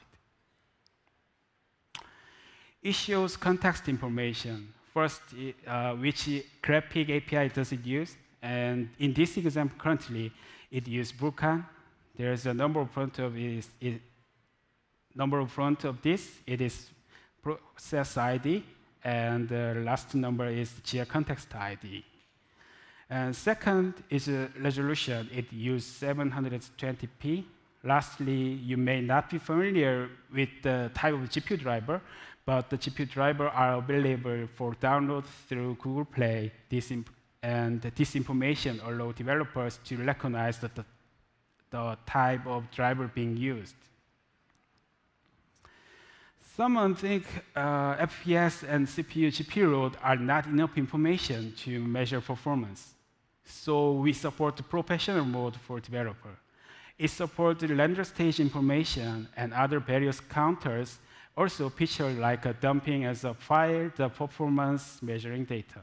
It shows context information. First, which graphic API does it use? And in this example, currently, it uses Vulkan. There's a number of front of this. It is process ID, and the last number is geocontext ID. And second is resolution. It uses 720p. Lastly, you may not be familiar with the type of GPU driver, but the GPU drivers are available for download through Google Play. This information allows developers to recognize the type of driver being used. Someone think FPS and CPU, GPU load are not enough information to measure performance. So we support the professional mode for developer. It supports the render stage information and other various counters, also features like dumping as a file, the performance measuring data.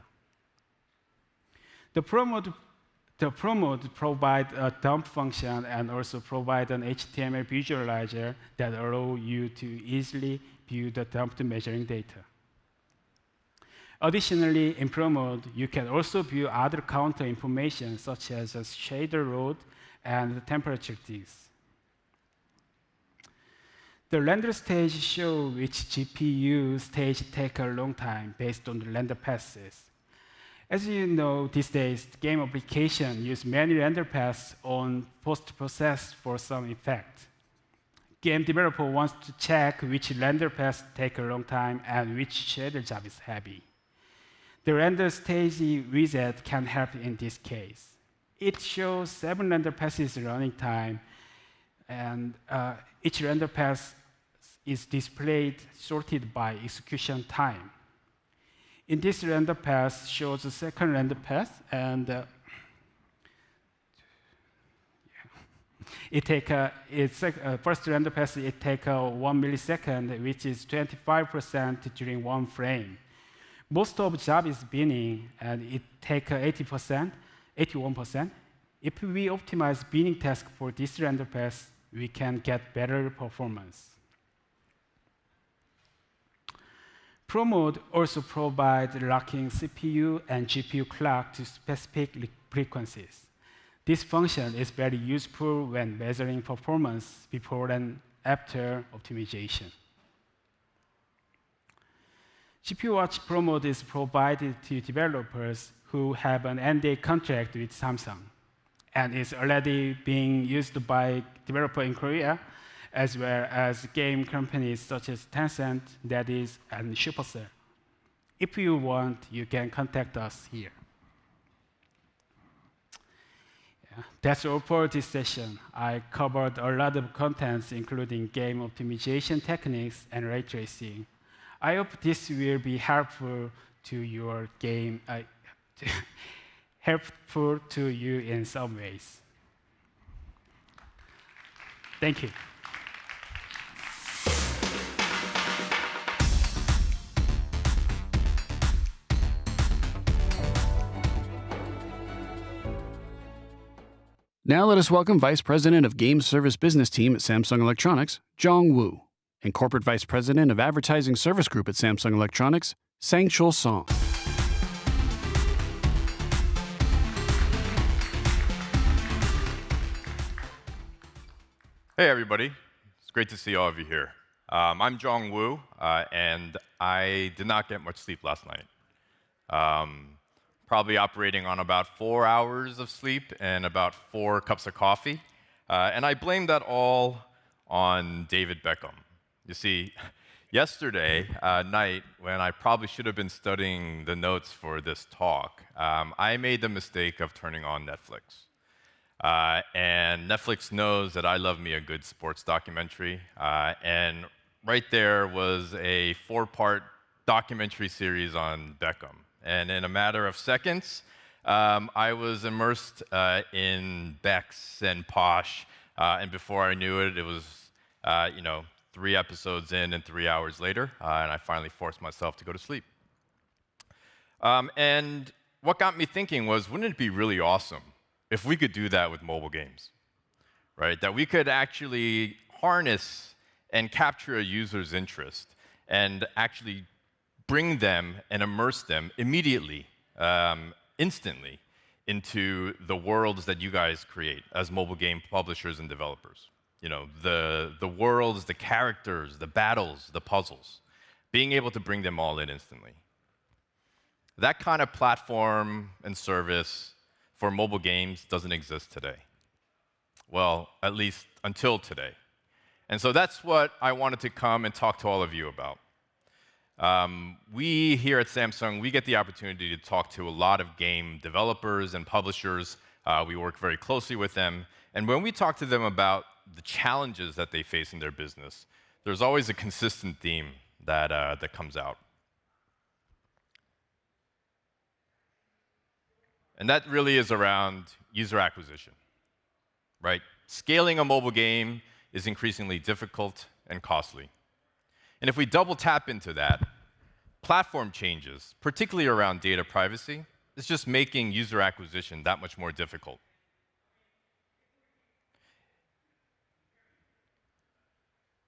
The Pro mode provides a dump function and also provide an HTML visualizer that allows you to easily view the dumped measuring data. Additionally, in Pro mode, you can also view other counter information such as a shader load and the temperature things. The render stage shows which GPU stage takes a long time based on the render passes. As you know, these days, game applications use many render paths on post-process for some effect. Game developer wants to check which render paths take a long time and which shader job is heavy. The render stage wizard can help in this case. It shows 7 render passes running time, and each render pass is displayed sorted by execution time. In this render path shows the second render path, and first render pass it takes 1 millisecond, which is 25% during 1 frame. Most of job is binning, and it takes 80%, 81%. If we optimize binning task for this render path, we can get better performance. Pro mode also provides locking CPU and GPU clock to specific frequencies. This function is very useful when measuring performance before and after optimization. GPUWatch Pro mode is provided to developers who have an NDA contract with Samsung, and is already being used by developers in Korea, as well as game companies such as Tencent, NetEase, and Supercell. If you want, you can contact us here. That's all for this session. I covered a lot of contents, including game optimization techniques and ray tracing. I hope this will be helpful to your game, helpful to you in some ways. Thank you. Now let us welcome Vice President of Game Service Business Team at Samsung Electronics, Jong Woo, and Corporate Vice President of Advertising Service Group at Samsung Electronics, Sang-Chul Song. Hey, everybody. It's great to see all of you here. I'm Jong Woo, and I did not get much sleep last night. Probably operating on about 4 hours of sleep and about 4 cups of coffee. And I blame that all on David Beckham. You see, yesterday night, when I probably should have been studying the notes for this talk, I made the mistake of turning on Netflix. And Netflix knows that I love me a good sports documentary. And right there was a 4-part documentary series on Beckham. And in a matter of seconds, I was immersed in Bex and Posh. And before I knew it, it was 3 episodes in and 3 hours later. And I finally forced myself to go to sleep. And what got me thinking was, wouldn't it be really awesome if we could do that with mobile games, right? That we could actually harness and capture a user's interest and actually bring them and immerse them immediately, instantly, into the worlds that you guys create as mobile game publishers and developers. You know, the worlds, the characters, the battles, the puzzles, being able to bring them all in instantly. That kind of platform and service for mobile games doesn't exist today. Well, at least until today. And so that's what I wanted to come and talk to all of you about. We here at Samsung, we get the opportunity to talk to a lot of game developers and publishers. We work very closely with them. And when we talk to them about the challenges that they face in their business, there's always a consistent theme that comes out. And that really is around user acquisition, right? Scaling a mobile game is increasingly difficult and costly. And if we double tap into that, platform changes, particularly around data privacy, is just making user acquisition that much more difficult.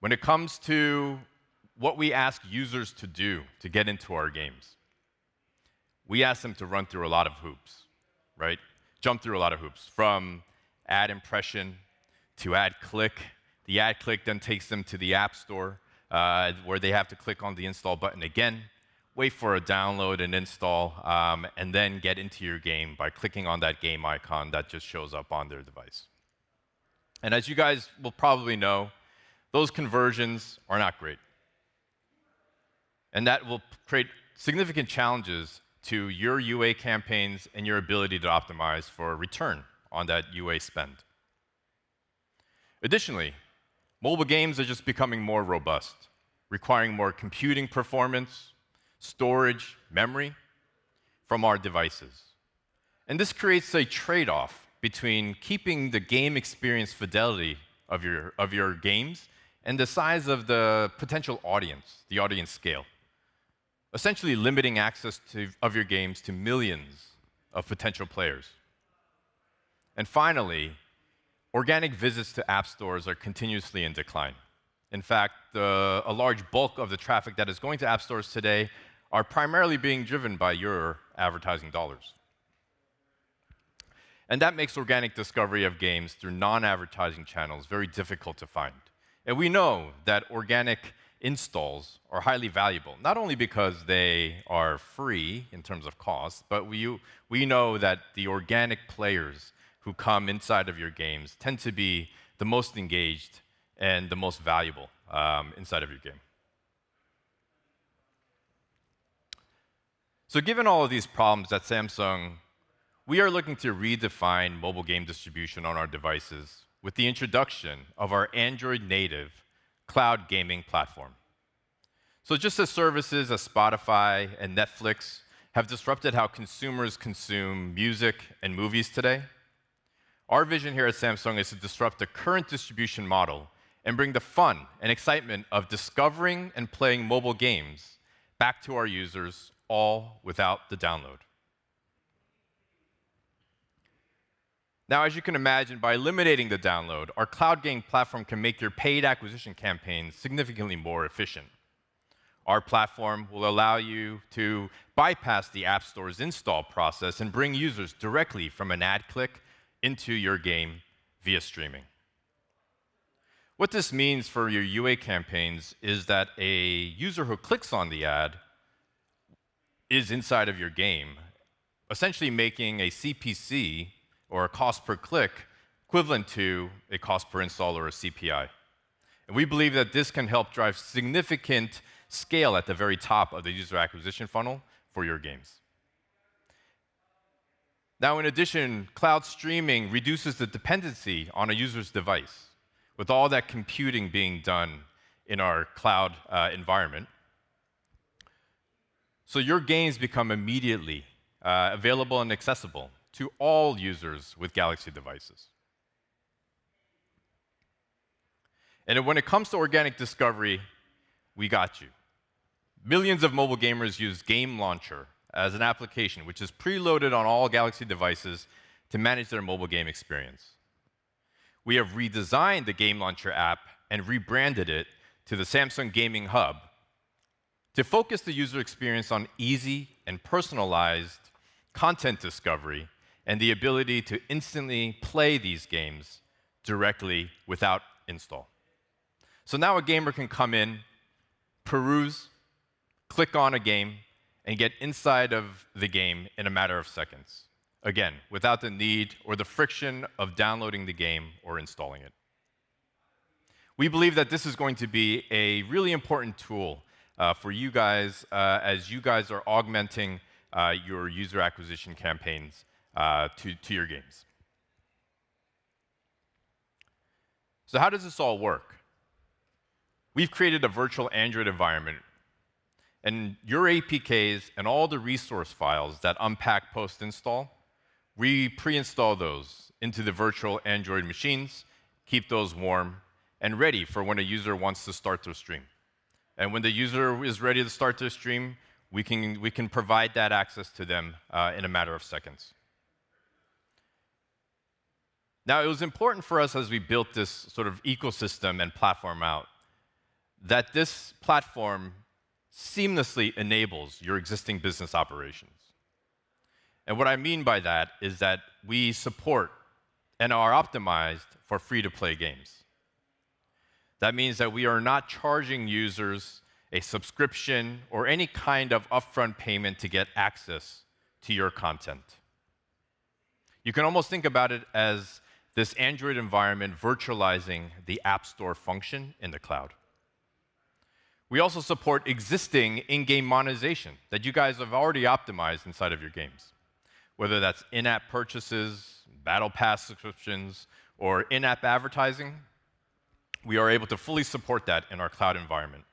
When it comes to what we ask users to do to get into our games, we ask them to run through a lot of hoops, right? Jump through a lot of hoops, from ad impression to ad click. The ad click then takes them to the App Store, where they have to click on the install button again, wait for a download and install, and then get into your game by clicking on that game icon that just shows up on their device. And as you guys will probably know, those conversions are not great. And that will create significant challenges to your UA campaigns and your ability to optimize for a return on that UA spend. Additionally, mobile games are just becoming more robust, requiring more computing performance, storage, memory from our devices. And this creates a trade-off between keeping the game experience fidelity of your games and the size of the potential audience, the audience scale, essentially limiting access of your games to millions of potential players. And finally, organic visits to app stores are continuously in decline. In fact, a large bulk of the traffic that is going to app stores today are primarily being driven by your advertising dollars. And that makes organic discovery of games through non-advertising channels very difficult to find. And we know that organic installs are highly valuable, not only because they are free in terms of cost, but we know that the organic players who come inside of your games tend to be the most engaged and the most valuable inside of your game. So given all of these problems at Samsung, we are looking to redefine mobile game distribution on our devices with the introduction of our Android native cloud gaming platform. So just as services as Spotify and Netflix have disrupted how consumers consume music and movies today, our vision here at Samsung is to disrupt the current distribution model and bring the fun and excitement of discovering and playing mobile games back to our users, all without the download. Now, as you can imagine, by eliminating the download, our cloud game platform can make your paid acquisition campaigns significantly more efficient. Our platform will allow you to bypass the App Store's install process and bring users directly from an ad click into your game via streaming. What this means for your UA campaigns is that a user who clicks on the ad is inside of your game, essentially making a CPC, or a cost per click, equivalent to a cost per install or a CPI. And we believe that this can help drive significant scale at the very top of the user acquisition funnel for your games. Now, in addition, cloud streaming reduces the dependency on a user's device, with all that computing being done in our cloud environment. So your games become immediately available and accessible to all users with Galaxy devices. And when it comes to organic discovery, we got you. Millions of mobile gamers use Game Launcher as an application which is preloaded on all Galaxy devices to manage their mobile game experience. We have redesigned the Game Launcher app and rebranded it to the Samsung Gaming Hub, to focus the user experience on easy and personalized content discovery and the ability to instantly play these games directly without install. So now a gamer can come in, peruse, click on a game, and get inside of the game in a matter of seconds. Again, without the need or the friction of downloading the game or installing it. We believe that this is going to be a really important tool for you guys as you guys are augmenting your user acquisition campaigns to your games. So how does this all work? We've created a virtual Android environment, and your APKs and all the resource files that unpack post-install, we pre-install those into the virtual Android machines, keep those warm, and ready for when a user wants to start their stream. And when the user is ready to start their stream, we can provide that access to them in a matter of seconds. Now, it was important for us as we built this sort of ecosystem and platform out that this platform seamlessly enables your existing business operations. And what I mean by that is that we support and are optimized for free-to-play games. That means that we are not charging users a subscription or any kind of upfront payment to get access to your content. You can almost think about it as this Android environment virtualizing the App Store function in the cloud. We also support existing in-game monetization that you guys have already optimized inside of your games, whether that's in-app purchases, Battle Pass subscriptions, or in-app advertising. We are able to fully support that in our cloud environment.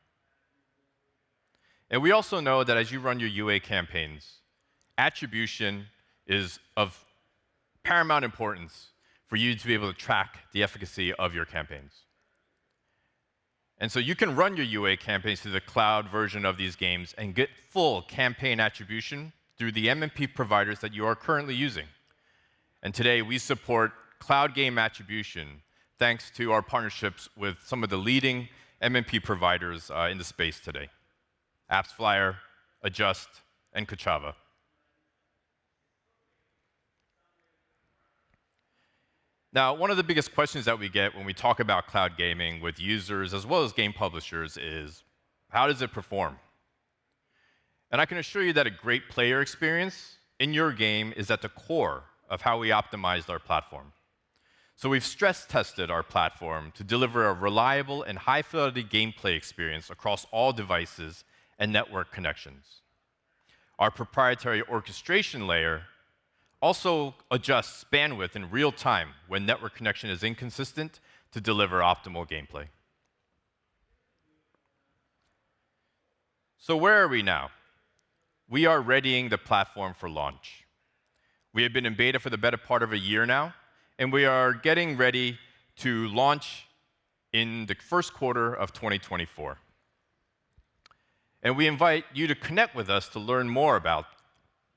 And we also know that as you run your UA campaigns, attribution is of paramount importance for you to be able to track the efficacy of your campaigns. And so you can run your UA campaigns through the cloud version of these games and get full campaign attribution through the MMP providers that you are currently using. And today we support cloud game attribution thanks to our partnerships with some of the leading MMP providers in the space today. AppsFlyer, Adjust, and Kochava. Now, one of the biggest questions that we get when we talk about cloud gaming with users as well as game publishers is, how does it perform? And I can assure you that a great player experience in your game is at the core of how we optimized our platform. So we've stress tested our platform to deliver a reliable and high-fidelity gameplay experience across all devices and network connections. Our proprietary orchestration layer also adjusts bandwidth in real time when network connection is inconsistent to deliver optimal gameplay. So where are we now? We are readying the platform for launch. We have been in beta for the better part of a year now, and we are getting ready to launch in the first quarter of 2024. And we invite you to connect with us to learn more about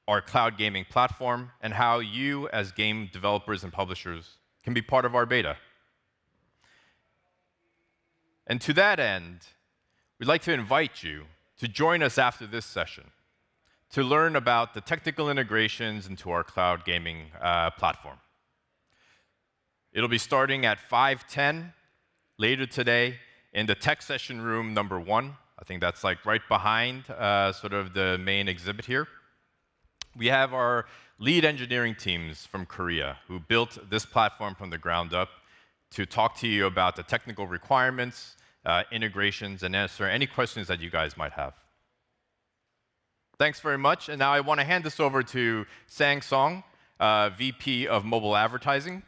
our cloud gaming platform and how you, as game developers and publishers, can be part of our beta. And to that end, we'd like to invite you to join us after this session to learn about the technical integrations into our cloud gaming platform. It'll be starting at 5:10 later today in the tech session room number 1. I think that's like right behind sort of the main exhibit here. We have our lead engineering teams from Korea who built this platform from the ground up to talk to you about the technical requirements, integrations, and answer any questions that you guys might have. Thanks very much. And now I want to hand this over to Sang Song, VP of Mobile Advertising,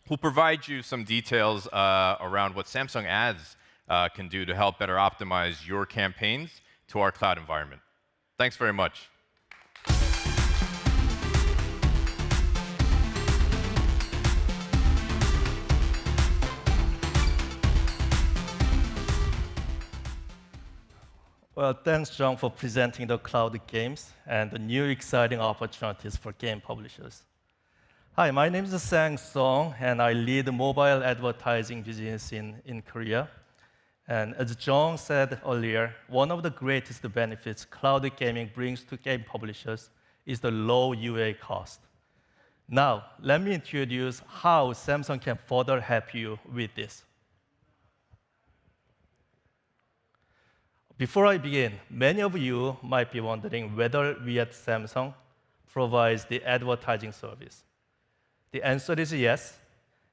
who'll provide you some details around what Samsung Ads can do to help better optimize your campaigns to our cloud environment. Thanks very much. Well, thanks, John, for presenting the cloud games and the new exciting opportunities for game publishers. Hi, my name is Sang Song, and I lead the mobile advertising business in Korea. And as John said earlier, one of the greatest benefits cloud gaming brings to game publishers is the low UA cost. Now, let me introduce how Samsung can further help you with this. Before I begin, many of you might be wondering whether we at Samsung provides the advertising service. The answer is yes,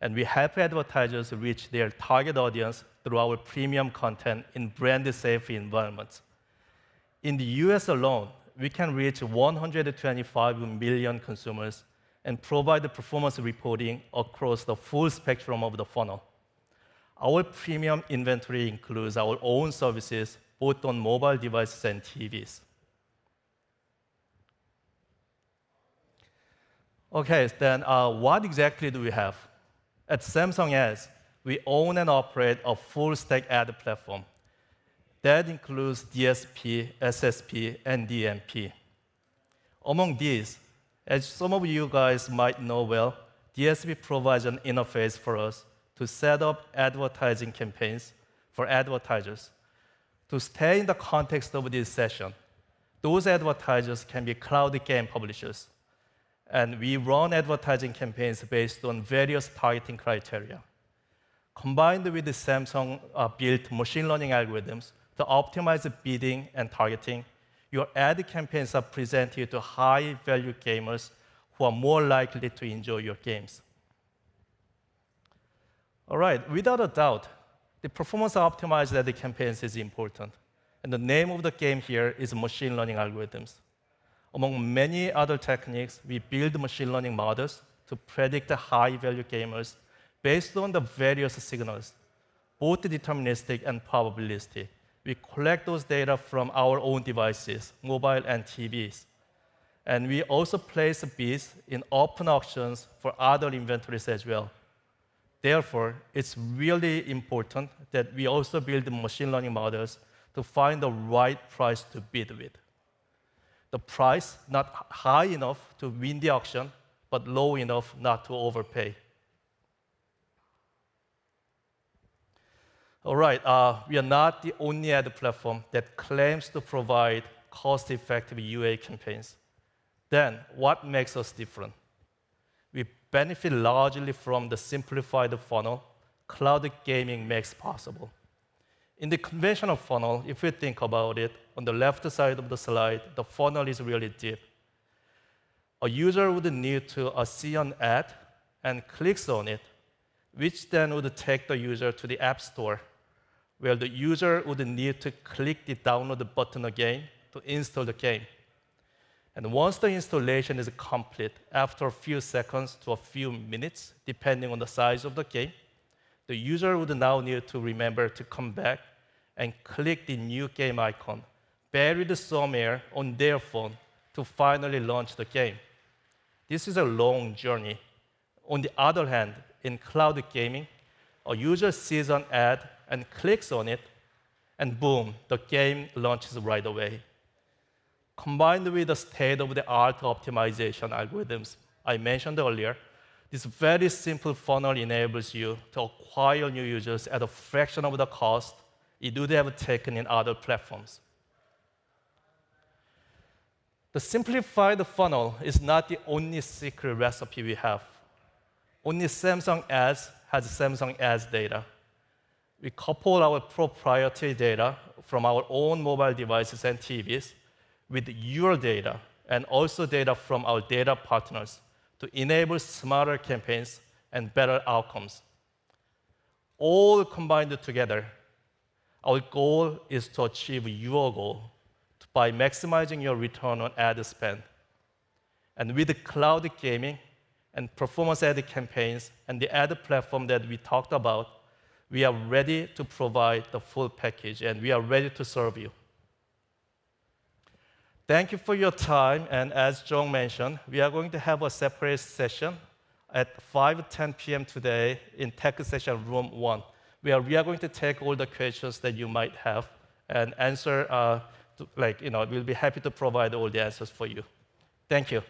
and we help advertisers reach their target audience through our premium content in brand-safe environments. In the US alone, we can reach 125 million consumers and provide the performance reporting across the full spectrum of the funnel. Our premium inventory includes our own services, both on mobile devices and TVs. Okay, then what exactly do we have? At Samsung Ads, we own and operate a full-stack ad platform. That includes DSP, SSP, and DMP. Among these, as some of you guys might know well, DSP provides an interface for us to set up advertising campaigns for advertisers. To stay in the context of this session, those advertisers can be cloud game publishers. And we run advertising campaigns based on various targeting criteria. Combined with the Samsung-built machine learning algorithms to optimize bidding and targeting, your ad campaigns are presented to high-value gamers who are more likely to enjoy your games. All right, without a doubt, the performance-optimized ad campaigns is important. And the name of the game here is machine learning algorithms. Among many other techniques, we build machine learning models to predict high-value gamers based on the various signals, both deterministic and probabilistic. We collect those data from our own devices, mobile and TVs. And we also place bids in open auctions for other inventories as well. Therefore, it's really important that we also build machine learning models to find the right price to bid with. The price not high enough to win the auction, but low enough not to overpay. All right, we are not the only ad platform that claims to provide cost-effective UA campaigns. Then, what makes us different? We benefit largely from the simplified funnel cloud gaming makes possible. In the conventional funnel, if you think about it, on the left side of the slide, the funnel is really deep. A user would need to see an ad and clicks on it, which then would take the user to the App Store, where the user would need to click the download button again to install the game. And once the installation is complete, after a few seconds to a few minutes, depending on the size of the game, the user would now need to remember to come back and click the new game icon, buried somewhere on their phone, to finally launch the game. This is a long journey. On the other hand, in cloud gaming, a user sees an ad and clicks on it, and boom, the game launches right away. Combined with the state-of-the-art optimization algorithms I mentioned earlier, this very simple funnel enables you to acquire new users at a fraction of the cost it would have taken in other platforms. The simplified funnel is not the only secret recipe we have. Only Samsung Ads has Samsung Ads data. We couple our proprietary data from our own mobile devices and TVs with your data and also data from our data partners to enable smarter campaigns and better outcomes. All combined together, our goal is to achieve your goal by maximizing your return on ad spend. And with the cloud gaming and performance ad campaigns and the ad platform that we talked about, we are ready to provide the full package, and we are ready to serve you. Thank you for your time, and as John mentioned, we are going to have a separate session at 5:10 p.m. today in Tech Session Room 1, where we are going to take all the questions that you might have and answer, we'll be happy to provide all the answers for you. Thank you.